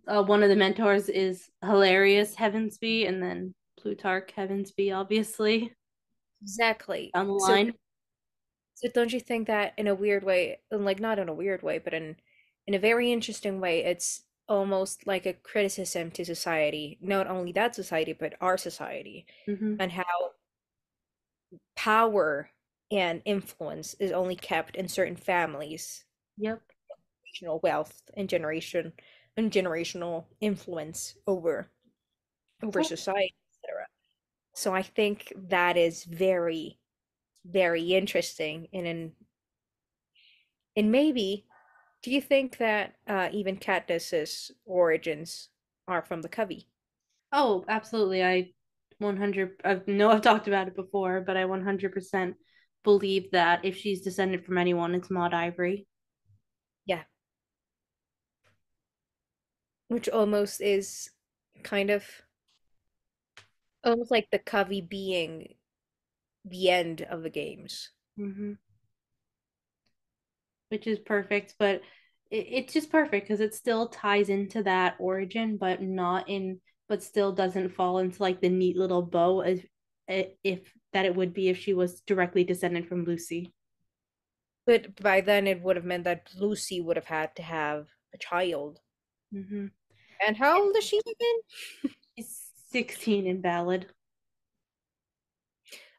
one of the mentors is hilarious Heavensby, and then Plutarch Heavensby, obviously Exactly. down the So, line. so don't you think that in a weird way, and like not in a weird way, but in a very interesting way, it's almost like a criticism to society, not only that society, but our society, Mm-hmm. and how power and influence is only kept in certain families, Yep. generational wealth and generational influence over Oh, society, etc. So I think that is very, very interesting. And maybe, do you think that even Katniss's origins are from the Covey? oh, absolutely. I 100. I know I've talked about it before, but I 100% believe that if she's descended from anyone, it's Maud Ivory. Yeah, which almost is kind of almost like the Covey being the end of the games. Mm-hmm. Which is perfect, but it's just perfect because it still ties into that origin, but not in, but still doesn't fall into like the neat little bow as if that it would be if she was directly descended from Lucy. But by then it would have meant that Lucy would have had to have a child. Mm-hmm. And how old is she again? She's 16 in Ballad.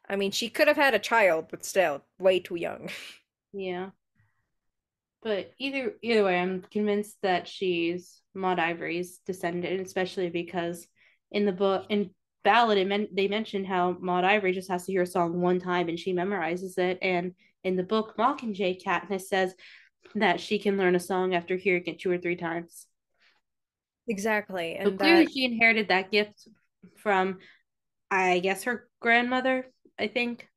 I mean, she could have had a child, but still, way too young. Yeah. But either way, I'm convinced that she's Maud Ivory's descendant, especially because in the book in Ballad, they mentioned how Maud Ivory just has to hear a song one time and she memorizes it. And in the book Mockingjay, Katniss says that she can learn a song after hearing it two or three times. Exactly. So And clearly, that, she inherited that gift from, I guess, her grandmother. I think.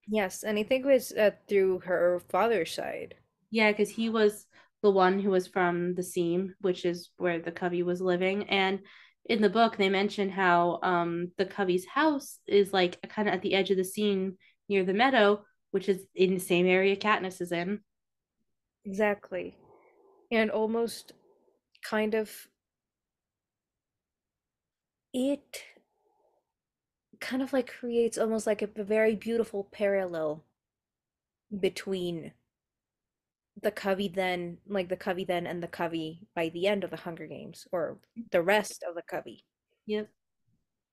yes, and I think it was through her father's side. Yeah, because he was the one who was from the Seam, which is where the Covey was living. And in the book, they mention how the Covey's house is like kind of at the edge of the scene near the meadow, which is in the same area Katniss is in. Exactly. And almost kind of, it kind of like creates almost like a very beautiful parallel between the Covey then and the Covey by the end of the Hunger Games, or the rest of the Covey, Yep.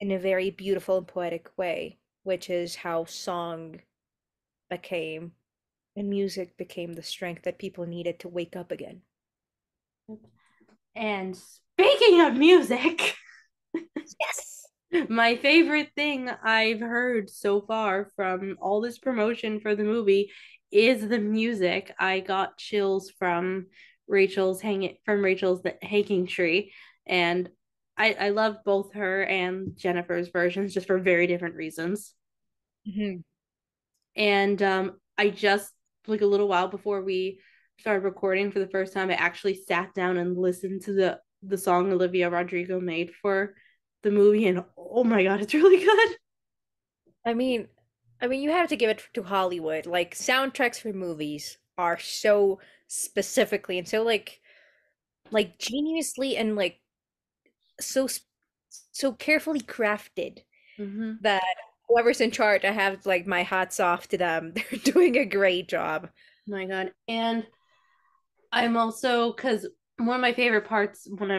in a very beautiful and poetic way, which is how song became and music became the strength that people needed to wake up again. And speaking of music, Yes. my favorite thing I've heard so far from all this promotion for the movie is the music. I got chills from Rachel's the Hanging Tree, and I love both her and Jennifer's versions just for very different reasons. Mhm. And I just like a little while before we started recording for the first time, I actually sat down and listened to the song Olivia Rodrigo made for the movie, and oh my god, it's really good. I mean, you have to give it to Hollywood. Like soundtracks for movies are so specifically and so like geniusly and like so so carefully crafted Mm-hmm. that whoever's in charge, I have like my hats off to them. They're doing a great job. My god. And I'm also because one of my favorite parts, one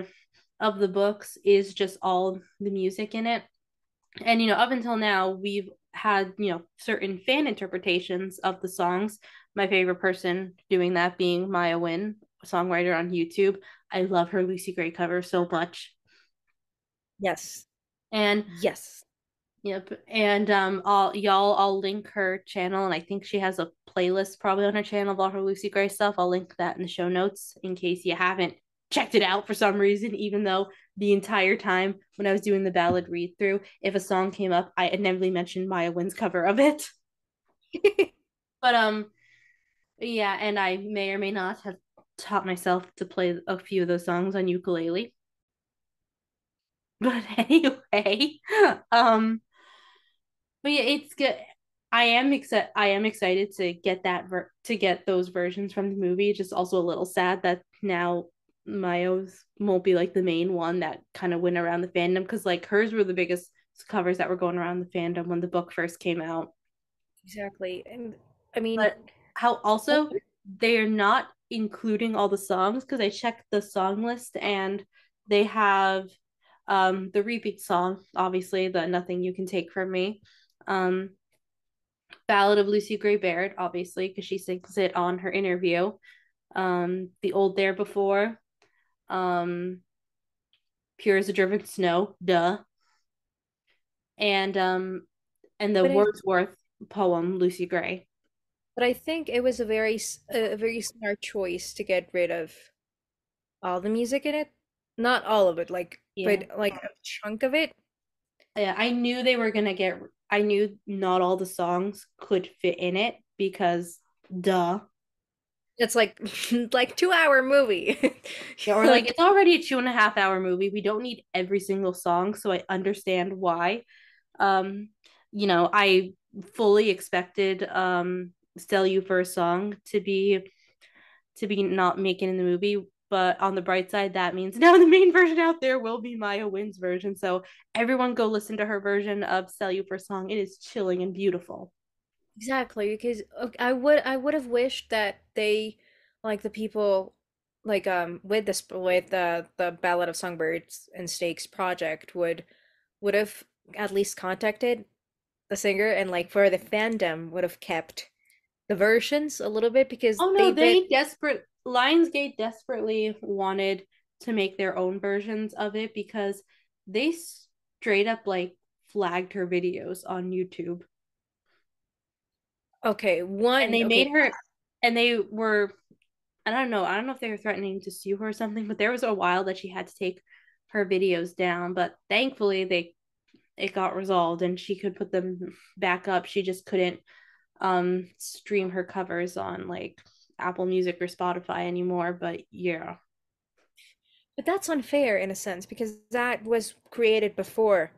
of the books is just all the music in it. And up until now we've had certain fan interpretations of the songs. My favorite person doing that being Maya Wynn, a songwriter on YouTube. I love her Lucy Gray cover so much. Yes. And Yes. yep, and I'll link her channel, and I think she has a playlist probably on her channel of all her Lucy Gray stuff. I'll link that in the show notes in case you haven't checked it out for some reason, even though the entire time when I was doing the ballad read through, if a song came up, I inevitably mentioned Maya Wynn's cover of it. But yeah, and I may or may not have taught myself to play a few of those songs on ukulele. But anyway, um but yeah, it's good. I am excited to get to get those versions from the movie. Just also a little sad that now Mayo's won't be like the main one that kind of went around the fandom, because like hers were the biggest covers that were going around the fandom when the book first came out. Exactly. And I mean, But how also they're not including all the songs, because I checked the song list and they have the repeat song, obviously the Nothing You Can Take From Me. Um Ballad of Lucy Gray Baird, obviously, because she sings it on her interview. The Old There Before, um, Pure as a Driven Snow, duh, and and the but I Wordsworth poem Lucy Gray. but I think it was a very smart choice to get rid of all the music in it. Not all of it, like, Yeah, but like a chunk of it. yeah. I knew they were gonna get. I knew not all the songs could fit in it because, duh. It's like like 2 hour movie. Yeah, or like Like, it's already a 2.5 hour movie. We don't need every single song, so I understand why. Um, I fully expected Sell You for a Song to be not making in the movie, but on the bright side, that means now the main version out there will be Maya Wynn's version. So everyone go listen to her version of Sell You for a Song. It is chilling and beautiful. exactly, because I would have wished that they, like, the people, like, with this, with the Ballad of Songbirds and Snakes project would have at least contacted the singer, and like for the fandom would have kept the versions a little bit, because Oh no, they've been Lionsgate desperately wanted to make their own versions of it because they straight up like flagged her videos on YouTube. okay. And One, they okay, made her and they were I don't know if they were threatening to sue her or something, but there was a while that she had to take her videos down, but thankfully they it got resolved and she could put them back up. She just couldn't stream her covers on like Apple Music or Spotify anymore, but yeah. but that's unfair in a sense because that was created before.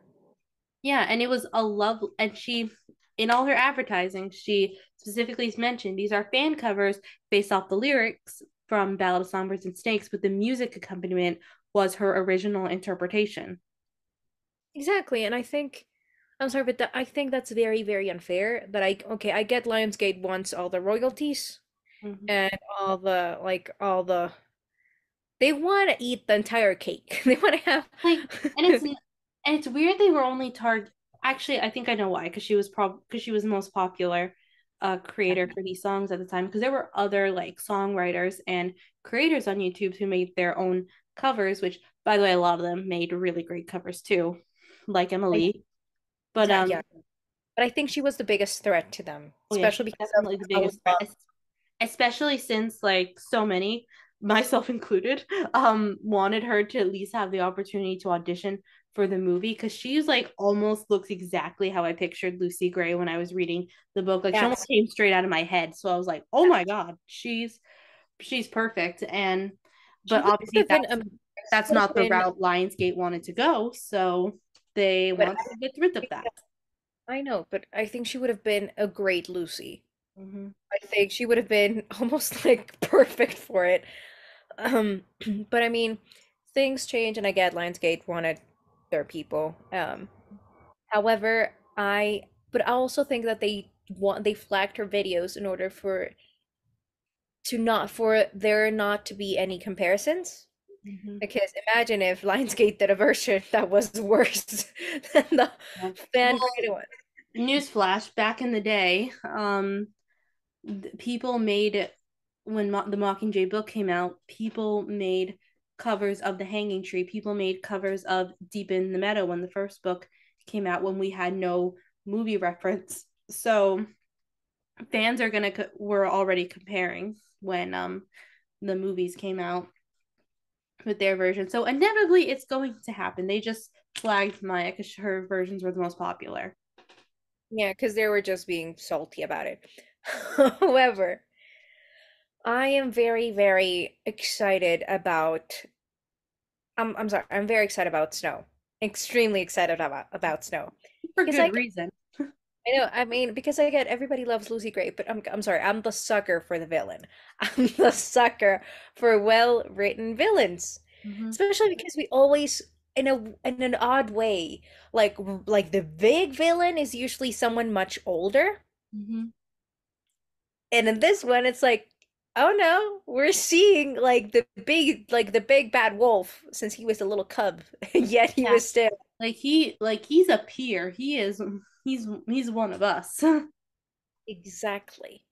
Yeah, and it was a love, and she, in all her advertising, she specifically mentioned these are fan covers based off the lyrics from Ballad of Songbirds and Snakes, but the music accompaniment was her original interpretation. Exactly, and I think I'm sorry, but I think that's very, very unfair. That I get Lionsgate wants all the royalties Mhm. and all the they want to eat the entire cake. They want to have Like, and it's weird they were only target. Actually, I think I know why, because she was the most popular creator for these songs at the time, because there were other like songwriters and creators on YouTube who made their own covers, which by the way, a lot of them made really great covers too, like I, Emily. But exactly, yeah. But I think she was the biggest threat to them, oh yeah, especially she's because of definitely the how biggest threat, love. especially since like so many, myself included, wanted her to at least have the opportunity to audition for the movie, because she's like almost looks exactly how I pictured Lucy Gray when I was reading the book. Like she almost Yes, came straight out of my head. So I was like, oh my God, she's perfect. And she but would obviously have been she that's would not have the been. route Lionsgate wanted to go. So they But want to get rid of that. I know, but I think she would have been a great Lucy. Mm-hmm. I think she would have been almost like perfect for it. Um, but I mean, things change, and I get Lionsgate wanted their people. However, but I also think that they flagged her videos in order for there not to be any comparisons. Mm-hmm. Because imagine if Lionsgate did a version that was worse than the Yeah. fan Well, created one. newsflash, back in the day, people made when the Mockingjay book came out, people made covers of The Hanging Tree. People made covers of Deep in the Meadow when the first book came out, when we had no movie reference. So fans are were already comparing when the movies came out with their version. So inevitably it's going to happen. They just flagged Maya because her versions were the most popular. Yeah, because they were just being salty about it. However, I am very, very excited about I'm sorry, I'm very excited about Snow. Extremely excited about Snow. For Because good reason. I know, I mean, because I get everybody loves Lucy Gray, but I'm sorry, I'm the sucker for the villain. I'm the sucker for well-written villains. Mm-hmm. Especially because we always in an odd way, like the big villain is usually someone much older. Mm-hmm. And in this one, it's like, oh no, we're seeing like the big bad wolf since he was a little cub, yet he Yeah. was still He's a peer. He's one of us. exactly.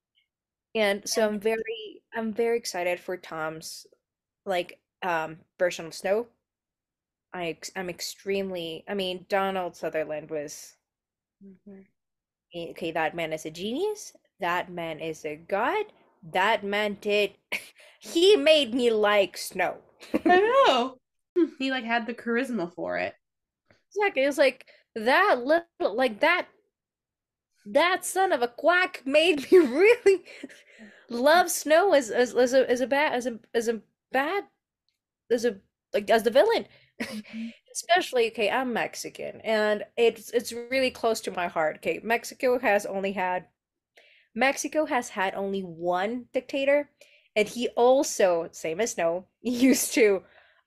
And so I'm very excited for Tom's version of Snow. I'm extremely I mean Donald Sutherland was Mm-hmm. okay, that man is a genius. That man is a god. That man did he made me like Snow. I know. He like had the charisma for it. Exactly. It was like that little like that son of a quack made me really love Snow as a bad as a bad as a like as the villain. Mm-hmm. Especially, okay, I'm Mexican and it's really close to my heart. Okay, Mexico has had only one dictator, and he also, same as Snow, used to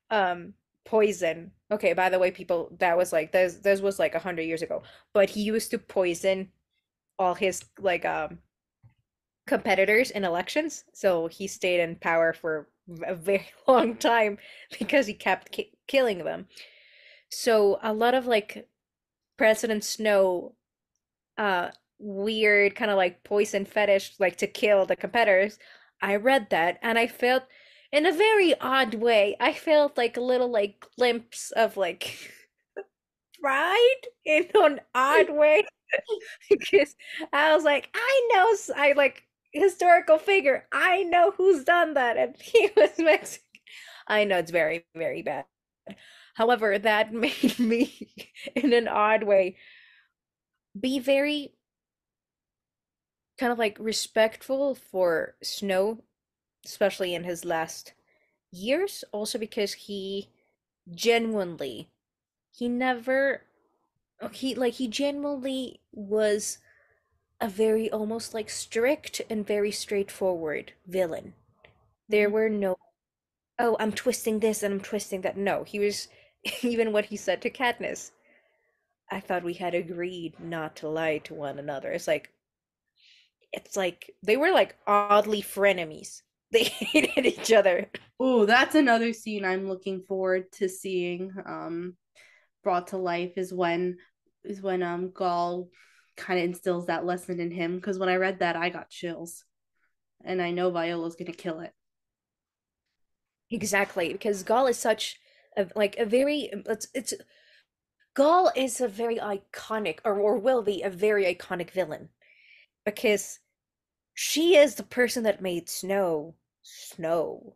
um poison. Okay, by the way, people, that was like this was like 100 years ago, but he used to poison all his competitors in elections. So he stayed in power for a very long time because he kept killing them. So a lot of like President Snow weird kind of like poison fetish like to kill the competitors. I read that and I felt in a very odd way. I felt like a little like glimpse of like pride in an odd way because I was like, I like historical figure. I know who's done that, and he was Mexican. I know it's very, very bad. However, that made me, in an odd way, be very kind of like respectful for Snow, especially in his last years. Also because genuinely, he never, he genuinely was a very almost like strict and very straightforward villain. There Mm-hmm. were no, oh, I'm twisting this and I'm twisting that. No, he was, even what he said to Katniss, I thought we had agreed not to lie to one another. It's like they were like oddly frenemies. They hated each other. Oh, that's another scene I'm looking forward to seeing brought to life is when Gaul kind of instills that lesson in him, because when I read that I got chills and I know Viola's gonna kill it. Exactly, because Gaul is such a very it's Gaul is a very iconic or will be a very iconic villain because she is the person that made Snow Snow.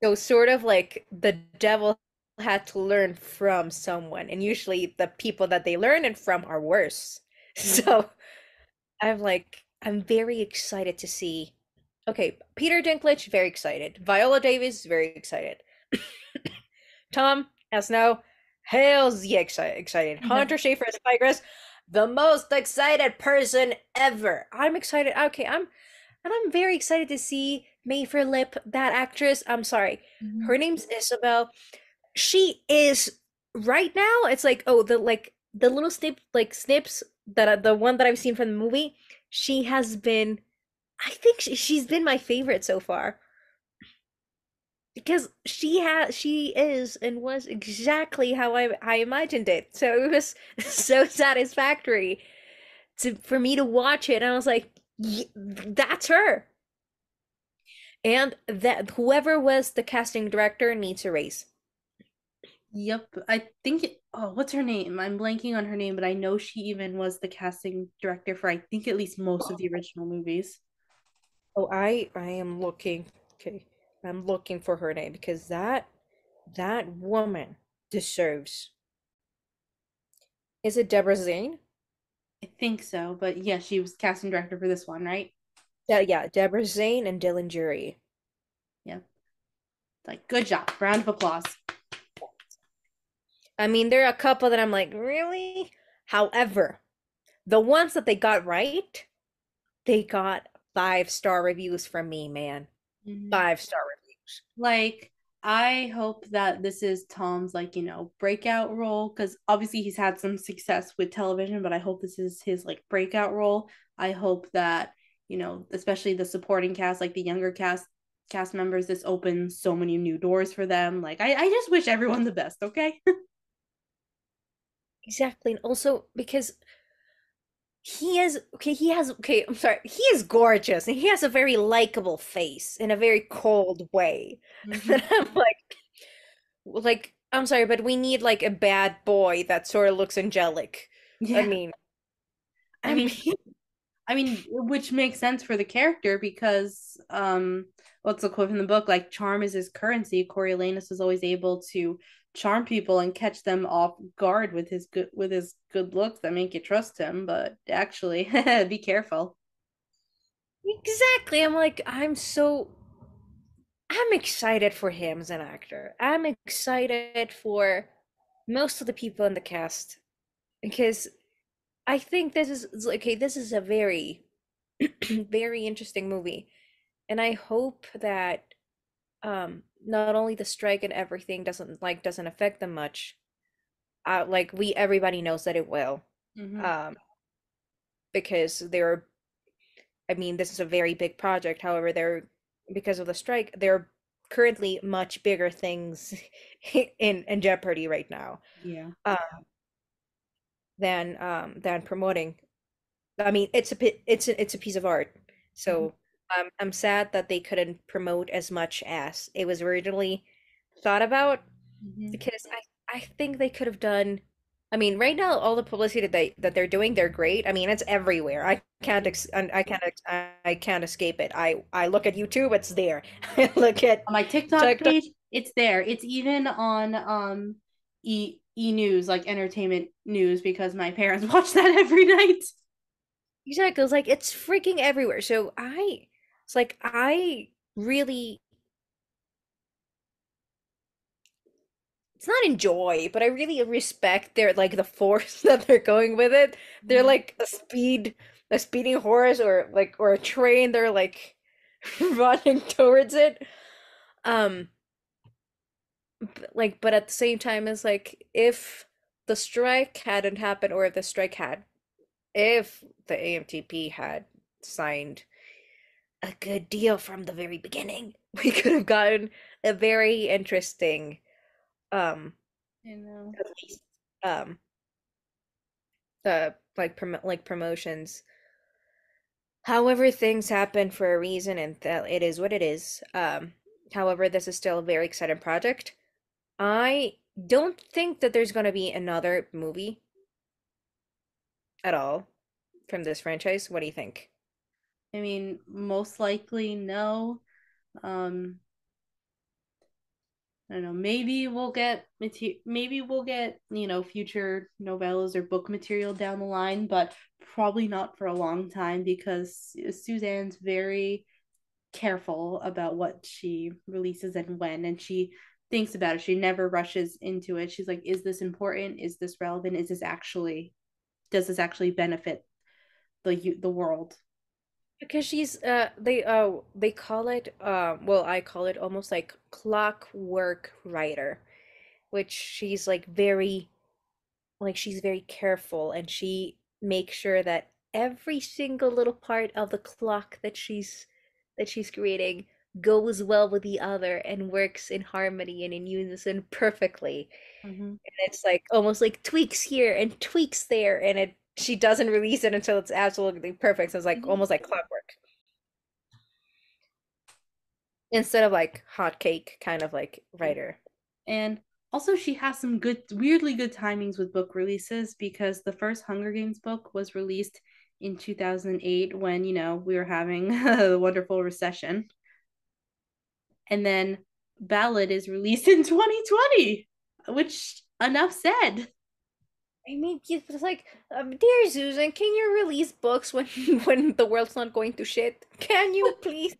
So sort of like the devil had to learn from someone, and usually the people that they learn it from are worse. So I'm very excited to see. Okay, Peter Dinklage, very excited. Viola Davis, very excited. Tom, as no, hell's yeah, excited. Hunter Schafer as Tigress, the most excited person ever. I'm excited. Okay, I'm very excited to see Mayfair Lip, that actress. I'm sorry, Mhm. her name's Isabel. She is right now. It's like, oh, the little snips that the one that I've seen from the movie. She has been. I think she's been my favorite so far because she is and was exactly how I imagined it. So it was so satisfactory for me to watch it, and I was like, that's her. And that whoever was the casting director needs a raise. Yep. I think oh, what's her name? I'm blanking on her name, but I know she even was the casting director for I think at least most of the original movies. Oh, I am looking. Okay, I'm looking for her name because that woman deserves. Is it Deborah Zane? I think so, but yeah, she was casting director for this one, right? Yeah, yeah, Deborah Zane and Dylan Jury. Yeah. Like, good job. Round of applause. I mean, there are a couple that I'm like, really? However, the ones that they got right, they got 5-star reviews from me, man. Mhm. 5-star reviews. Like, I hope that this is Tom's, like, breakout role, because obviously he's had some success with television, but I hope this is his, like, breakout role. I hope that, especially the supporting cast, like the younger cast members, this opens so many new doors for them. Like, I just wish everyone the best, okay? Exactly. And also because I'm sorry, he is gorgeous and he has a very likable face in a very cold way. Hmm. And I'm like, I'm sorry, but we need like a bad boy that sort of looks angelic. I Yeah. mean, I I mean, mean, which makes sense for the character because what's the quote in the book? Like, charm is his currency. Coriolanus was always able to charm people and catch them off guard with his good looks that make you trust him, but actually be careful. exactly. I'm excited for him as an actor. I'm excited for most of the people in the cast because I think this is a very very interesting movie. And I hope that not only the strike and everything doesn't affect them much. Like we everybody knows that it will. Hmm. Um because they're I mean this is a very big project. However, there because of the strike, there are currently much bigger things in jeopardy right now. Yeah. Um than promoting. I mean, it's a piece of art. Hmm. So I'm sad that they couldn't promote as much as it was originally thought about Hmm. because I think they could have done. I mean, right now all the publicity that they're doing, they're great. I mean, it's everywhere. I can't escape it. I look at YouTube, it's there. I look at On my TikTok TikTok. page, it's there. It's even on E News, like entertainment news, because my parents watch that every night. Exactly. It's like it's freaking everywhere. It's like I really it's not enjoy, but I really respect their like the force that they're going with it. They're Mhm. like a speeding horse or a train. They're like running towards it. Um, but at the same time, it's like if the strike hadn't happened, or if the AMTP had signed a good deal from the very beginning, we could have gotten a very interesting, um, You know. at least, um, promotions. However, things happen for a reason, and that it is what it is. However, this is still a very exciting project. I don't think that there's gonna be another movie at all from this franchise. What do you think? I mean, most likely no. Um, I don't know. Maybe we'll get, future novellas or book material down the line, but probably not for a long time because Suzanne's very careful about what she releases and when, and she thinks about it. She never rushes into it. She's like, is this important? Is this relevant? Does this actually benefit the world? Because they call it well, I call it almost like clockwork writer, which she's very careful, and she makes sure that every single little part of the clock that she's creating goes well with the other and works in harmony and in unison perfectly. Mm-hmm. And it's like almost like tweaks here and tweaks there, and it she doesn't release it until it's absolutely perfect. So it's like Mm-hmm. almost like clockwork. instead of like hot cake kind of like writer. And also, she has some good, weirdly good timings with book releases because the first Hunger Games book was released in 2008 when, we were having a wonderful recession. And then Ballad is released in 2020, which enough said. I mean, it's like, dear Susan, can you release books when when the world's not going to shit? Can you please?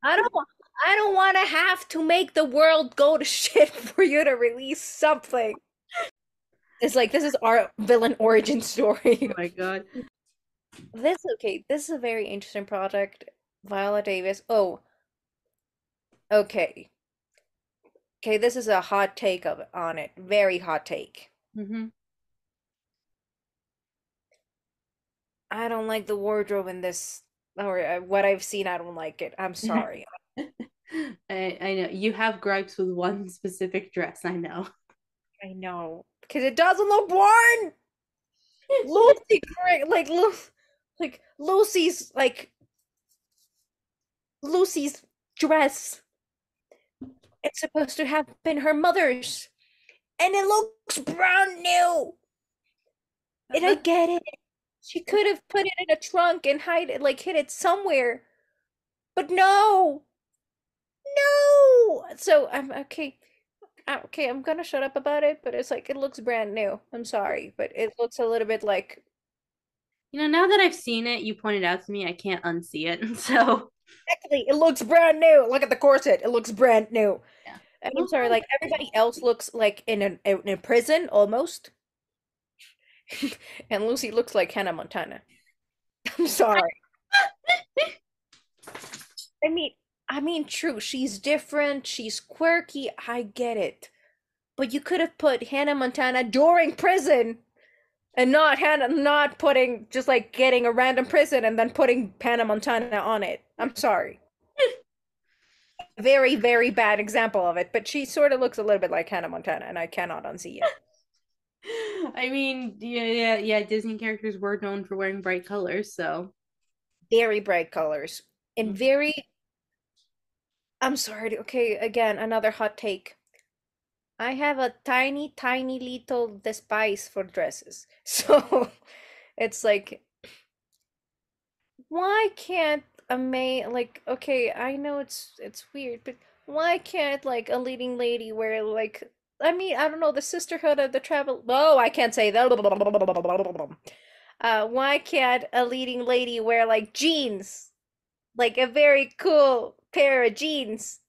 I don't want. I don't want to have to make the world go to shit for you to release something. It's like this is our villain origin story. Oh my god. This is a very interesting project. Viola Davis. Oh, okay. Okay, this is a hot take of on it. Very hot take. Mm-hmm. I don't like the wardrobe in this, or what I've seen. I don't like it. I'm sorry. I know you have gripes with one specific dress. I know. I know because it doesn't look worn. Lucy, like Lucy's dress. It's supposed to have been her mother's, and it looks brand new. And I get it. She could have put it in a trunk and hide it, like hid it somewhere. But no, no. So I'm okay. Okay, I'm gonna shut up about it, but it's like it looks brand new. I'm sorry, but it looks a little bit like Now that I've seen it, you pointed out to me, I can't unsee it. So exactly, it looks brand new. Look at the corset. It looks brand new. yeah. And I'm sorry, like everybody else looks like in a prison almost. And Lucy looks like Hannah Montana. I'm sorry. I mean, true, she's different, she's quirky, I get it. But you could have put Hannah Montana during prison and not putting just like getting a random prison and then putting Hannah Montana on it. I'm sorry. Very, very bad example of it, but she sort of looks a little bit like Hannah Montana, and I cannot unsee it. I mean, yeah. Disney characters were known for wearing bright colors, so Very bright colors and very. I'm sorry. Okay, again, another hot take. I have a tiny, tiny little despise for dresses. So it's like, why can't a maid like okay, I know it's weird, but why can't like a leading lady wear like I don't know, the Sisterhood of the Travel. Oh, I can't say that. Why can't a leading lady wear like jeans? Like a very cool pair of jeans.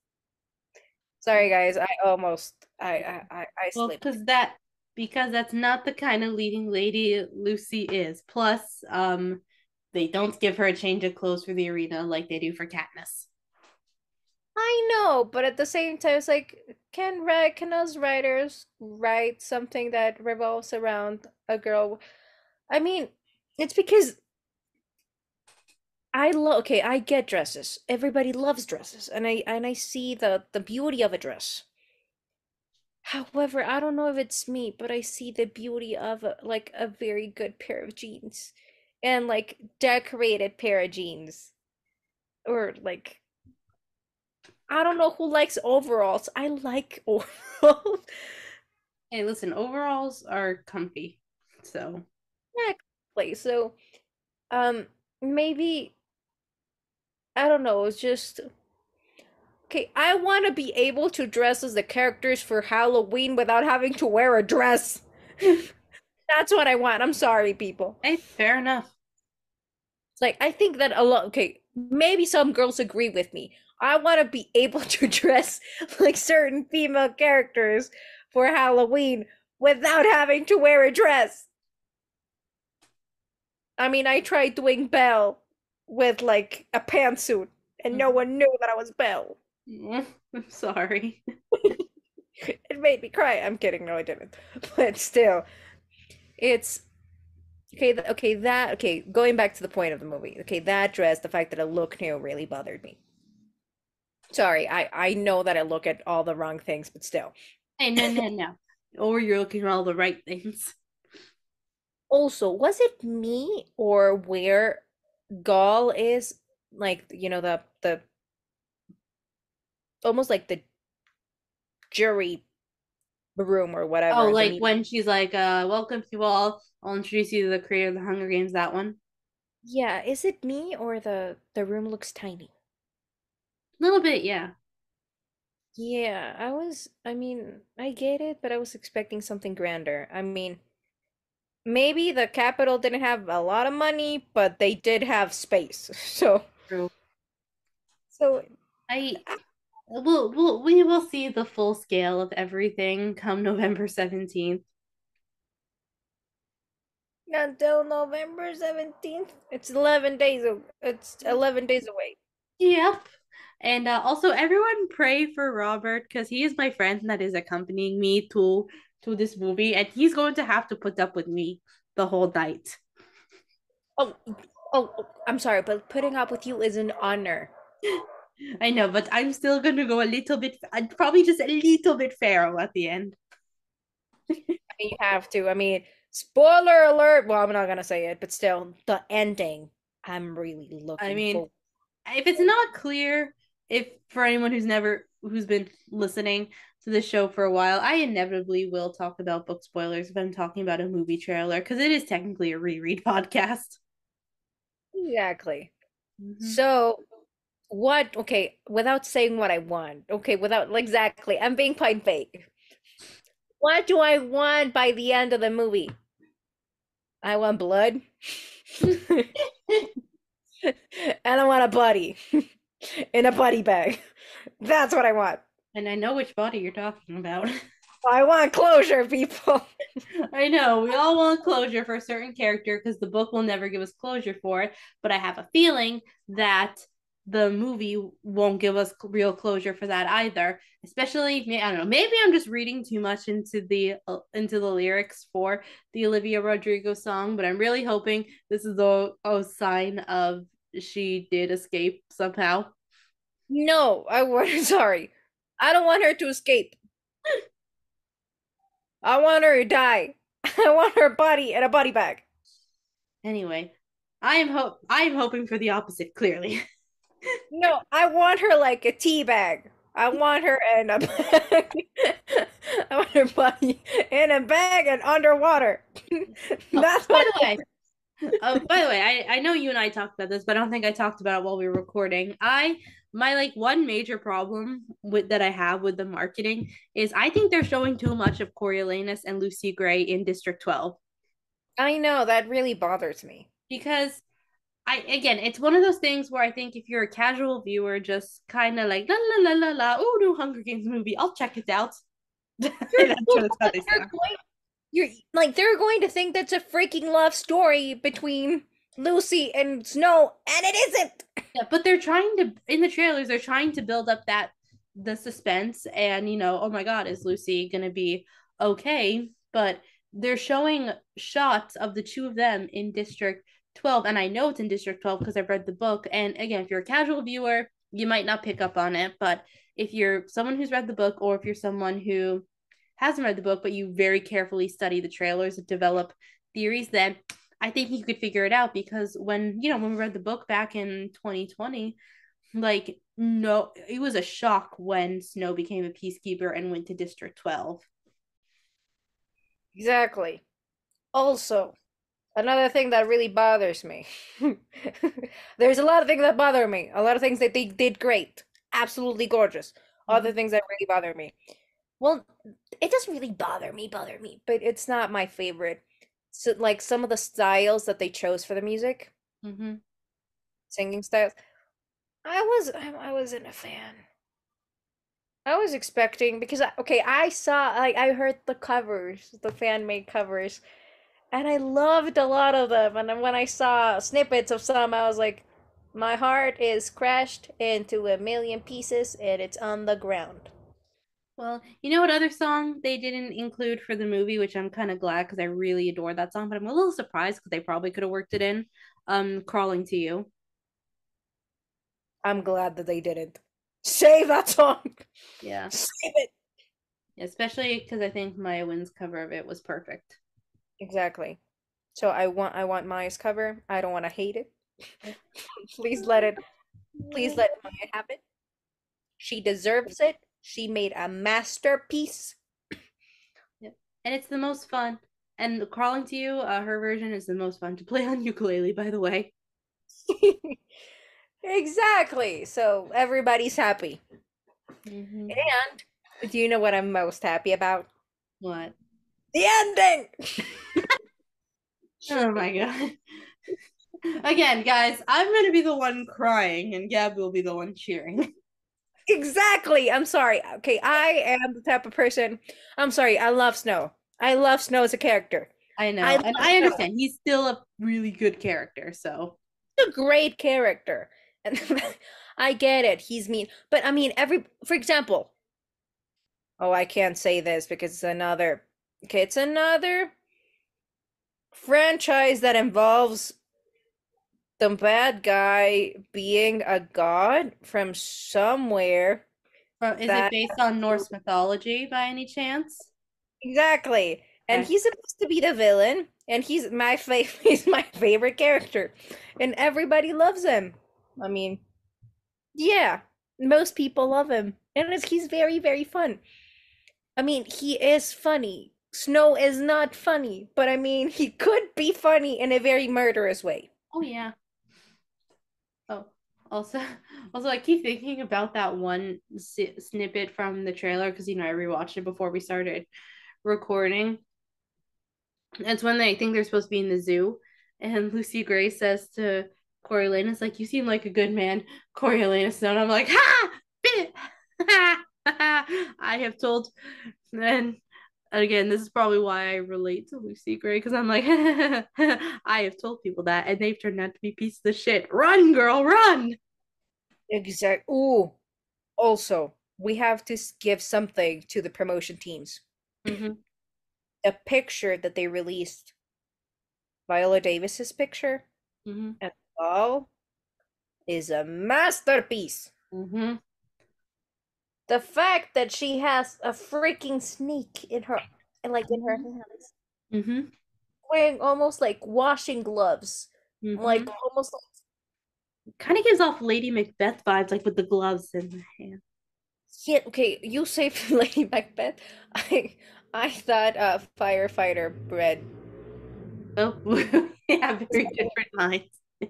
Sorry guys, I almost I well, slipped. because that's not the kind of leading lady Lucy is. Plus, they don't give her a change of clothes for the arena like they do for Katniss. I know, but at the same time, it's like, can us writers write something that revolves around a girl? I mean, it's because okay, I get dresses. Everybody loves dresses, and I see the beauty of a dress. However, I don't know if it's me, but I see the beauty of like a very good pair of jeans and like decorated pair of jeans or like I don't know who likes overalls. I like overalls. Hey, listen, overalls are comfy, so Exactly. So, um, maybe I don't know. It's just okay. I want to be able to dress as the characters for Halloween without having to wear a dress. That's what I want. I'm sorry, people. hey, fair enough. It's like I think that a lot. Okay, maybe some girls agree with me. I want to be able to dress like certain female characters for Halloween without having to wear a dress. I mean, I tried doing Belle with like a pantsuit, and no one knew that I was Belle. I'm sorry. It made me cry. I'm kidding. No, I didn't. But still, it's okay. Okay, going back to the point of the movie. Okay, that dress, the fact that it looked new really bothered me. Sorry, I know that I look at all the wrong things, but still. Hey, no. Or you're looking at all the right things. Also, was it me or where Gaul is like, you know, the almost like the jury room or Oh, whatever. The like meet. when she's like, welcome to all. I'll introduce you to the creator of the Hunger Games, that one. Yeah, is it me or the room looks tiny? A little bit, yeah. Yeah, I mean, I get it, but I was expecting something grander. I mean, maybe the capital didn't have a lot of money, but they did have space. True. So I we will see the full scale of everything come November 17th. until November 17th, it's 11 days away. Yep. And also everyone pray for Robert because he is my friend that is accompanying me to this movie and he's going to have to put up with me the whole night. Oh, I'm sorry, but putting up with you is an honor. I know, but I'm still going to go a little bit, probably just a little bit feral at the end. You have to. I mean, spoiler alert. Well, I'm not gonna say it, but still, the ending. I'm really I looking mean, for. if it's not clear, if for anyone who's been listening to this show for a while, I inevitably will talk about book spoilers if I'm talking about a movie trailer because it is technically a reread podcast. Exactly. Mm-hmm. So, what? Okay, without saying what I want. Okay, without exactly. I'm being quite vague. What do I want by the end of the movie? I want blood, and I want a buddy in a buddy bag. That's what I want. And I know which body you're talking about. I want closure, people. I know we all want closure for a certain character because the book will never give us closure for it. But I have a feeling that the movie won't give us real closure for that either. Especially, I don't know. Maybe I'm just reading too much into the lyrics for the Olivia Rodrigo song. But I'm really hoping this is a sign of she did escape somehow. No, I want. Sorry, I don't want her to escape. I want her to die. I want her body in a body bag. Anyway, I am hoping for the opposite. Clearly. No, I want her like a tea bag. I want her in a bag. I want her body in a bag and underwater. Oh, That's what. by the way, I know you and I talked about this, but I don't think I talked about it while we were recording. My like one major problem with that I have with the marketing is I think they're showing too much of Coriolanus and Lucy Gray in District 12 I know that really bothers me. because I again it's one of those things where I think if you're a casual viewer, just kind of like la la la la la, oh new Hunger Games movie, I'll check it out. You're That's so just how they they're sound. going, you're like they're going to think that's a freaking love story between Lucy and Snow, and it isn't. Yeah, but they're trying to in the trailers, they're trying to build up that the suspense and oh my god, is Lucy gonna be okay? But they're showing shots of the two of them in District 12, and I know it's in District 12 because I've read the book. And again, if you're a casual viewer, you might not pick up on it, but if you're someone who's read the book, or if you're someone who hasn't read the book but you very carefully study the trailers and develop theories, then I think you could figure it out because when we read the book back in 2020, like no, it was a shock when Snow became a peacekeeper and went to District 12. Exactly. Also, another thing that really bothers me. There's a lot of things that bother me. A lot of things that they did great. Absolutely gorgeous. Other Mm-hmm. things that really bother me. Well, it doesn't really bother me, but it's not my favorite. So, like some of the styles that they chose for the music, Mm-hmm. singing styles, I wasn't a fan. I was expecting because okay, I saw like I heard the covers, the fan made covers, and I loved a lot of them. And then when I saw snippets of some, I was like, my heart is crashed into a million pieces and it's on the ground. Well, you know what other song they didn't include for the movie, which I'm kind of glad because I really adore that song, but I'm a little surprised because they probably could have worked it in. Crawling to You. I'm glad that they didn't. Save that song. Yeah. Save it. Especially because I think Maya Wynn's cover of it was perfect. Exactly. So I want Maya's cover. I don't want to hate it. Yep. Please let it please let Maya have it. She deserves it. She made a masterpiece. Yep. And it's the most fun. And Crawling to You, her version is the most fun to play on ukulele, by the way. Exactly. So everybody's happy. Mm-hmm. And do you know what I'm most happy about? What? The ending. Oh my god. Again, guys, I'm gonna be the one crying and Gab will be the one cheering. Exactly. I'm sorry. Okay, I am the type of person. I'm sorry. I love Snow. I love Snow as a character. I know, I love and I Snow. understand. He's still a really good character, so He's a great character. And I get it. He's mean. But I mean, for example, oh, I can't say this because it's another franchise that involves the bad guy being a god from somewhere is it that based on Norse mythology by any chance? exactly. And Okay. he's supposed to be the villain, and he's my favorite character. And everybody loves him. I mean, yeah, most people love him. And he's very, very fun. I mean, he is funny. Snow is not funny, but I mean, he could be funny in a very murderous way. Oh yeah. Oh, also, also, I keep thinking about that one snippet from the trailer because I rewatched it before we started recording. It's when they think they're supposed to be in the zoo, and Lucy Gray says to Coriolanus, "Like you seem like a good man, Coriolanus." And I'm like, "Ha! Bit! Ha! I have told." And again, this is probably why I relate to Lucy Gray because I'm like, I have told people that, and they've turned out to be pieces of shit. Run, girl, run! Exact. Ooh. Also, we have to give something to the promotion teams. Mm-hmm. The picture that they released, Viola Davis's picture, Mm-hmm. at all, is a masterpiece. Mm-hmm. The fact that she has a freaking snake in her Mm-hmm. hands, Mm-hmm. wearing almost like washing gloves, Mm-hmm. like almost Kind of gives off Lady Macbeth vibes, like with the gloves in the hand. yeah. Okay, you say Lady Macbeth. I I thought firefighter bread. Oh, yeah, very different minds.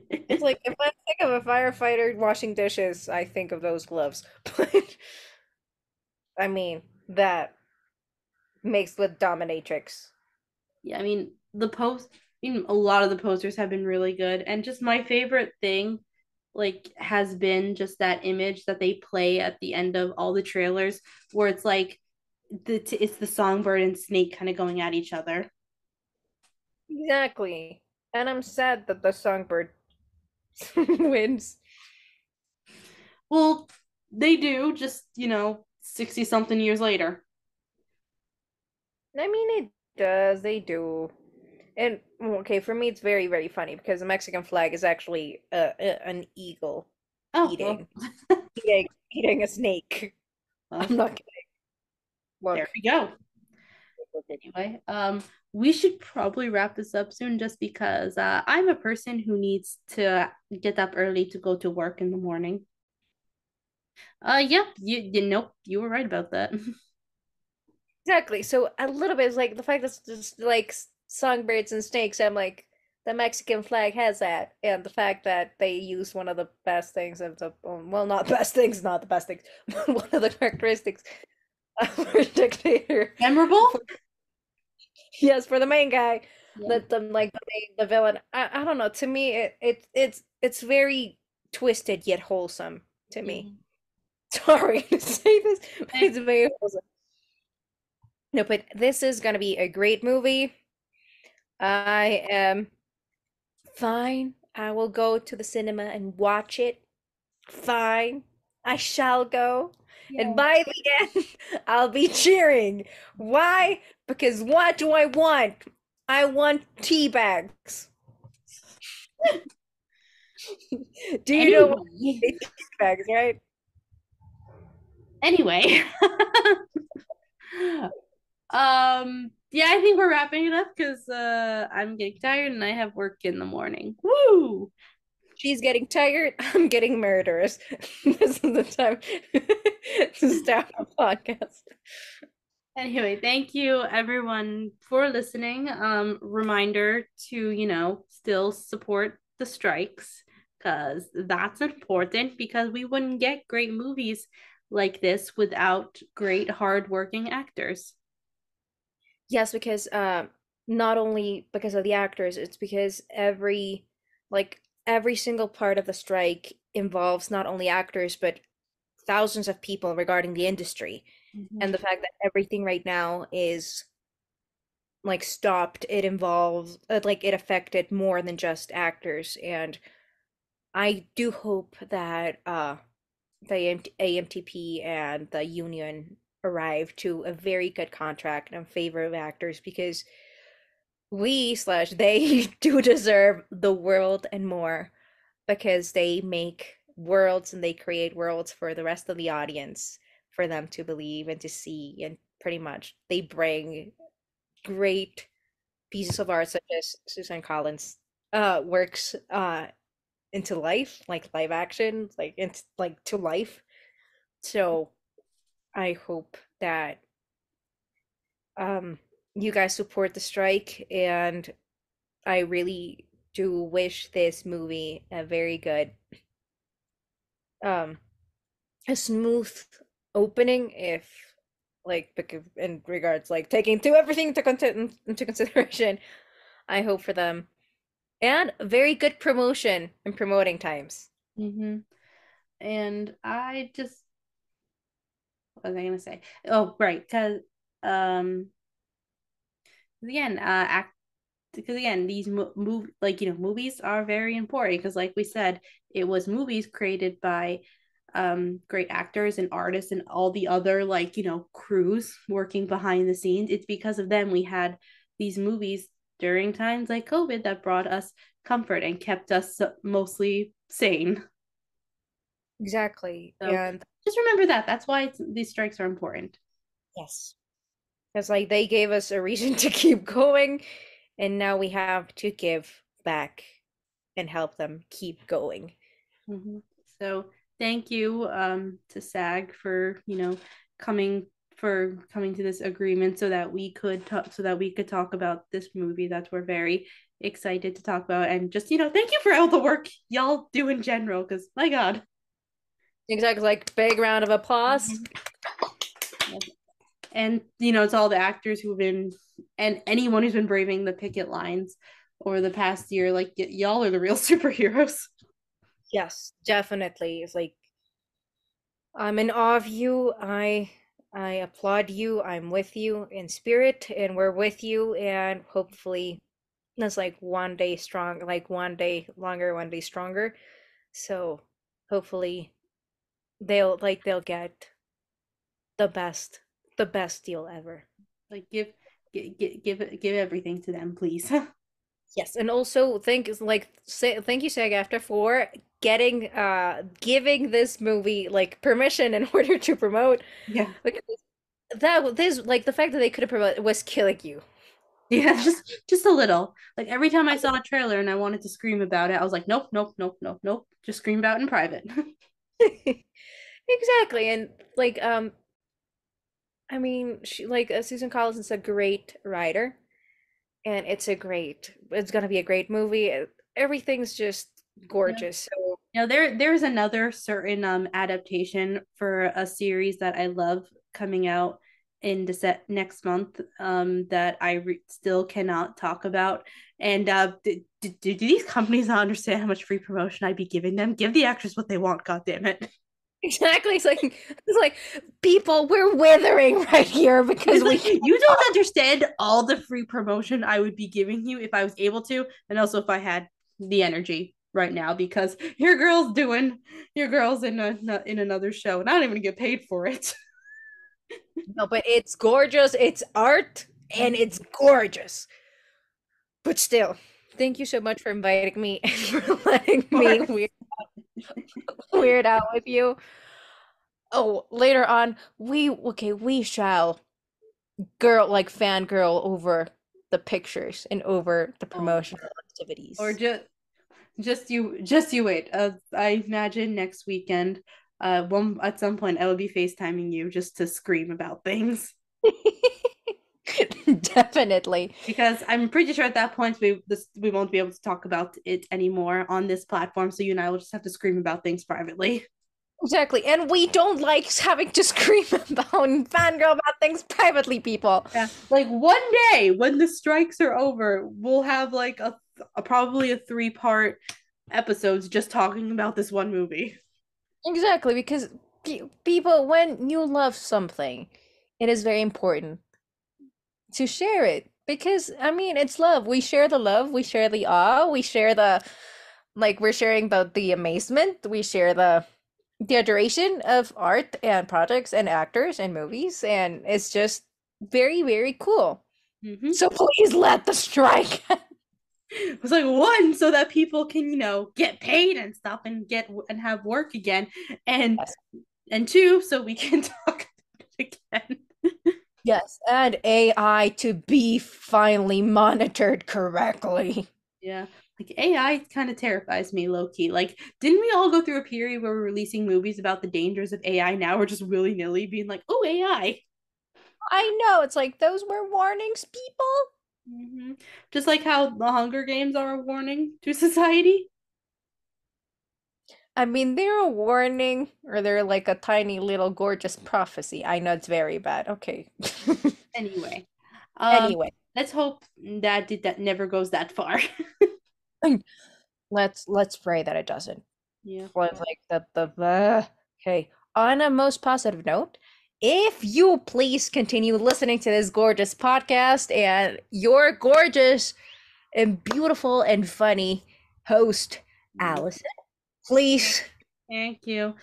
It's like if I think of a firefighter washing dishes, I think of those gloves. But I mean that mixed with dominatrix. Yeah, I mean a lot of the posters have been really good, and just my favorite thing, like, has been just that image that they play at the end of all the trailers, where it's like it's the songbird and snake kind of going at each other. Exactly. And I'm sad that the songbird wins. Well, they do, just 60 something years later. I mean, it does. They do. And okay, for me, it's very, very funny because the Mexican flag is actually an eagle Oh well, eating eating a snake. well, I'm not kidding. there Look, we go. Anyway, we should probably wrap this up soon just because I'm a person who needs to get up early to go to work in the morning. Yeah, you know, you were right about that. exactly. So a little bit is like the fact that it's just like songbirds and snakes. I'm like the Mexican flag has that, and the fact that they use one of the best things of the well, not best things, not the best things, but one of the characteristics of a dictator. Memorable? Yes, for the main guy, Yeah. the villain. I don't know. To me, it's very twisted yet wholesome to me. Mhm. Sorry to say this, but Hey, it's very wholesome. No, but this is gonna be a great movie. I am fine. I will go to the cinema and watch it. Fine. I shall go. And yeah. by the end, I'll be cheering. Why? Because what do I want? I want tea bags. Do you know what Anyway, tea bags, right? anyway. Yeah, I think we're wrapping it up because I'm getting tired and I have work in the morning. Woo! She's getting tired. I'm getting murderous. This is the time to stop the podcast. Anyway, thank you everyone for listening. Reminder to, still support the strikes because that's important because we wouldn't get great movies like this without great hardworking actors. Yes, because not only because of the actors, it's because every single part of the strike involves not only actors but thousands of people regarding the industry. Mm-hmm. And the fact that everything right now is like stopped, it involves like it affected more than just actors. And I do hope that the AMTP and the union arrive to a very good contract in favor of actors because we slash they do deserve the world and more because they make worlds and they create worlds for the rest of the audience for them to believe and to see, and pretty much they bring great pieces of art such as Susan Collins works into life, like live action, like into like to life. So I hope that um you guys support the strike, and I really do wish this movie a very good um a smooth opening, if like because in regards like taking to everything to into consideration. I hope for them, and very good promotion and promoting times. Mm-hmm. And what was I gonna say? Oh, right, because um, again, because again, these movies are very important because, like we said, it was movies created by great actors and artists and all the other crews working behind the scenes. It's because of them we had these movies during times like COVID that brought us comfort and kept us mostly sane. Exactly. So And just remember that. That's why these strikes are important. yes, because like they gave us a reason to keep going, and now we have to give back and help them keep going. Mm-hmm. So thank you to SAG for coming coming to this agreement so that we could talk about this movie that we're very excited to talk about, and just thank you for all the work y'all do in general because my god. Exactly, like big round of applause. Mhm. And it's all the actors who've been and anyone who's been braving the picket lines over the past year. Like y'all are the real superheroes. Yes, definitely. It's like I'm in awe of you. I applaud you. I'm with you in spirit, and we're with you. And hopefully, that's like one day strong, like one day longer, one day stronger. So hopefully, they'll get the best, the best deal ever. Like give everything to them, please. Yes, and also thank you SAG AFTRA for giving this movie like permission in order to promote, Yeah. because that this like the fact that they could have promoted was killing you. Yeah, just a little. Like every time I saw a trailer and I wanted to scream about it, I was like, nope, nope, nope, nope, nope. Just scream about it in private. Exactly, and I mean, she like Susan Collins is a great writer, and it's gonna be a great movie. Everything's just Yeah. gorgeous. So There's another certain adaptation for a series that I love coming out in next month that still cannot talk about. And do these companies not understand how much free promotion I'd be giving them? Give the actors what they want, god damn it. exactly, it's like people, we're withering right here because It's we like you don't understand all the free promotion I would be giving you if I was able to, and also if I had the energy right now because your girl's in another show, and I don't even get paid for it. no, but it's gorgeous. It's art and it's gorgeous. But still, thank you so much for inviting me and for letting me weird out with you. Oh, later on, we shall fangirl over the pictures and over the Oh, promotional or activities. just just you wait. I imagine next weekend, one at some point I will be FaceTiming you just to scream about things. Definitely. Because I'm pretty sure at that point we won't be able to talk about it anymore on this platform. So you and I will just have to scream about things privately. Exactly. And we don't like having to scream about and fangirl about things privately, people. Yeah, like one day when the strikes are over, we'll have like a probably a 3-part episodes just talking about this one movie. Exactly, because people, when you love something, it is very important to share it. Because, I mean, it's love. We share the love, we share the awe, we share the, like, we're sharing the amazement, we share the adoration of art and projects and actors and movies, and it's just very, very cool. Mm-hmm. So please let the strike. It was like one so that people can get paid and stuff and get and have work again, and Yes. and two so we can talk about it again. Yes, and AI to be finally monitored correctly. Yeah, like AI kind of terrifies me low key. Like, didn't we all go through a period where we're releasing movies about the dangers of AI? Now we're just willy nilly being like, oh, AI. I know, it's like those were warnings, people. Mm-hmm. Just like how the Hunger Games are a warning to society. I mean, they're a warning, or they're like a tiny little gorgeous prophecy. I know it's very bad. Okay. Anyway, Anyway, let's hope that never goes that far. let's pray that it doesn't. Yeah. Was like okay. On a most positive note, if you please continue listening to this gorgeous podcast and your gorgeous and beautiful and funny host, Alyson, please. Thank you.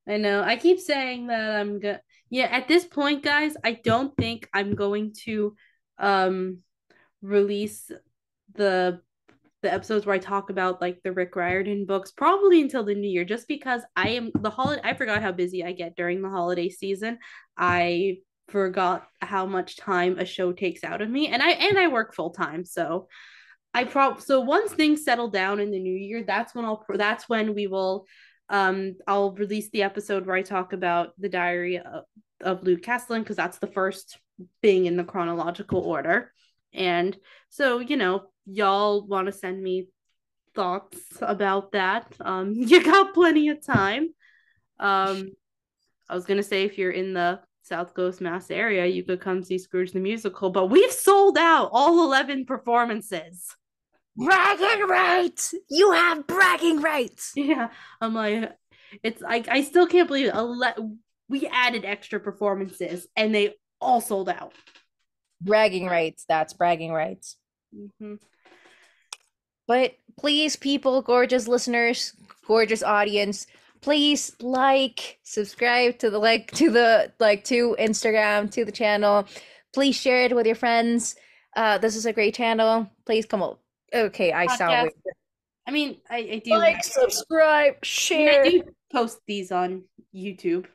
I know. I keep saying that I'm good. Yeah, at this point, guys, I don't think I'm going to um release the the episodes where I talk about like the Rick Riordan books probably until the new year, just because I forgot how busy I get during the holiday season. I forgot how much time a show takes out of me, and I work full time, so so once things settle down in the new year, that's when we will I'll release the episode where I talk about the diary of Luke Castellan, because that's the first thing in the chronological order. And so, y'all want to send me thoughts about that, you got plenty of time. I was gonna say, if you're in the South Coast Mass area, you could come see Scrooge the Musical, but we've sold out all 11 performances. Bragging rights! You have bragging rights! Yeah, I'm like, I still can't believe it. We added extra performances and they all sold out. Bragging rights, that's bragging rights. Mm-hmm. But please, people, gorgeous listeners, gorgeous audience, please subscribe to to Instagram, to the channel. Please share it with your friends. This is a great channel. Please come on. Okay, I sound weird. I mean, I do Subscribe, share. I do post these on YouTube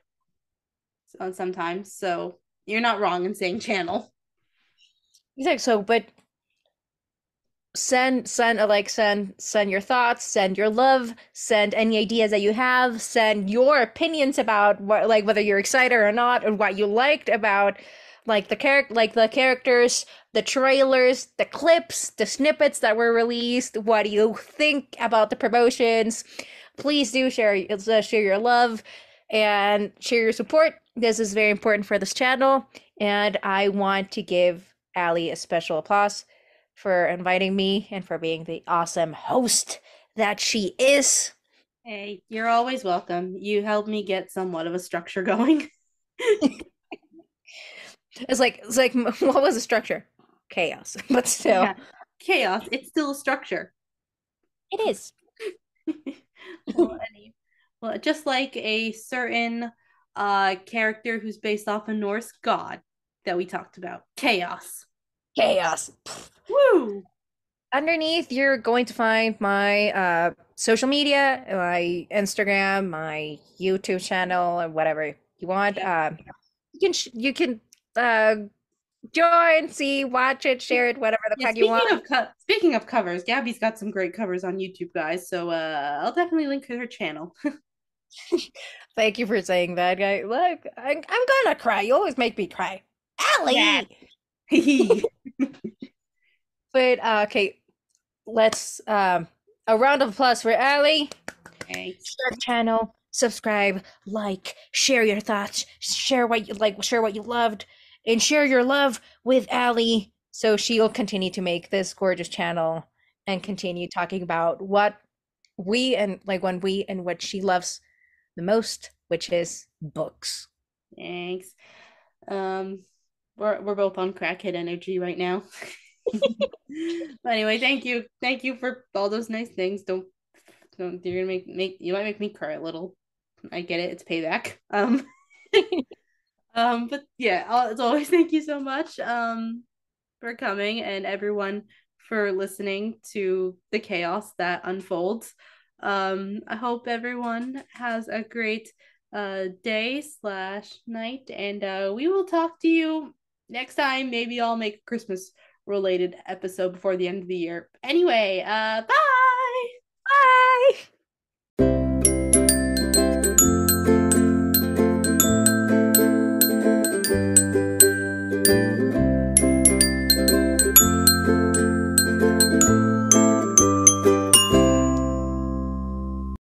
sometimes, so you're not wrong in saying channel. Exactly. So, but send your thoughts, send your love, send any ideas that you have, send your opinions about what, like, whether you're excited or not, or what you liked about the characters, the trailers, the clips, the snippets that were released. What do you think about the promotions? Please do share your love and share your support. This is very important for this channel, and I want to give Ali a special applause for inviting me and for being the awesome host that she is. Hey, you're always welcome. You helped me get somewhat of a structure going. It's like what was the structure? Chaos, but still. Yeah. Chaos. It's still a structure. It is. Well, just like a certain character who's based off a Norse god that we talked about. Chaos. Chaos. Woo! Underneath, you're going to find my social media, my Instagram, my YouTube channel, or whatever you want. You can join, see, watch it, share it, whatever the Yeah, fuck you want. speaking of covers, Gabby's got some great covers on YouTube, guys. So I'll definitely link to her channel. Thank you for saying that, guy. Look, I'm gonna cry. You always make me cry. Yeah. Allie! But okay, let's a round of applause for Allie. Thanks. Share the channel, subscribe, like, share your thoughts, share what you like, share what you loved, and share your love with Allie so she'll continue to make this gorgeous channel and continue talking about what we and like when we and what she loves the most, which is books. Thanks. We're both on crackhead energy right now. But anyway, thank you for all those nice things. Don't you're gonna make you might make me cry a little. I get it, it's payback. But yeah, as always, thank you so much for coming, and everyone for listening to the chaos that unfolds. I hope everyone has a great day slash night, and we will talk to you next time. Maybe I'll make a Christmas related episode before the end of the year. Anyway, bye. Bye.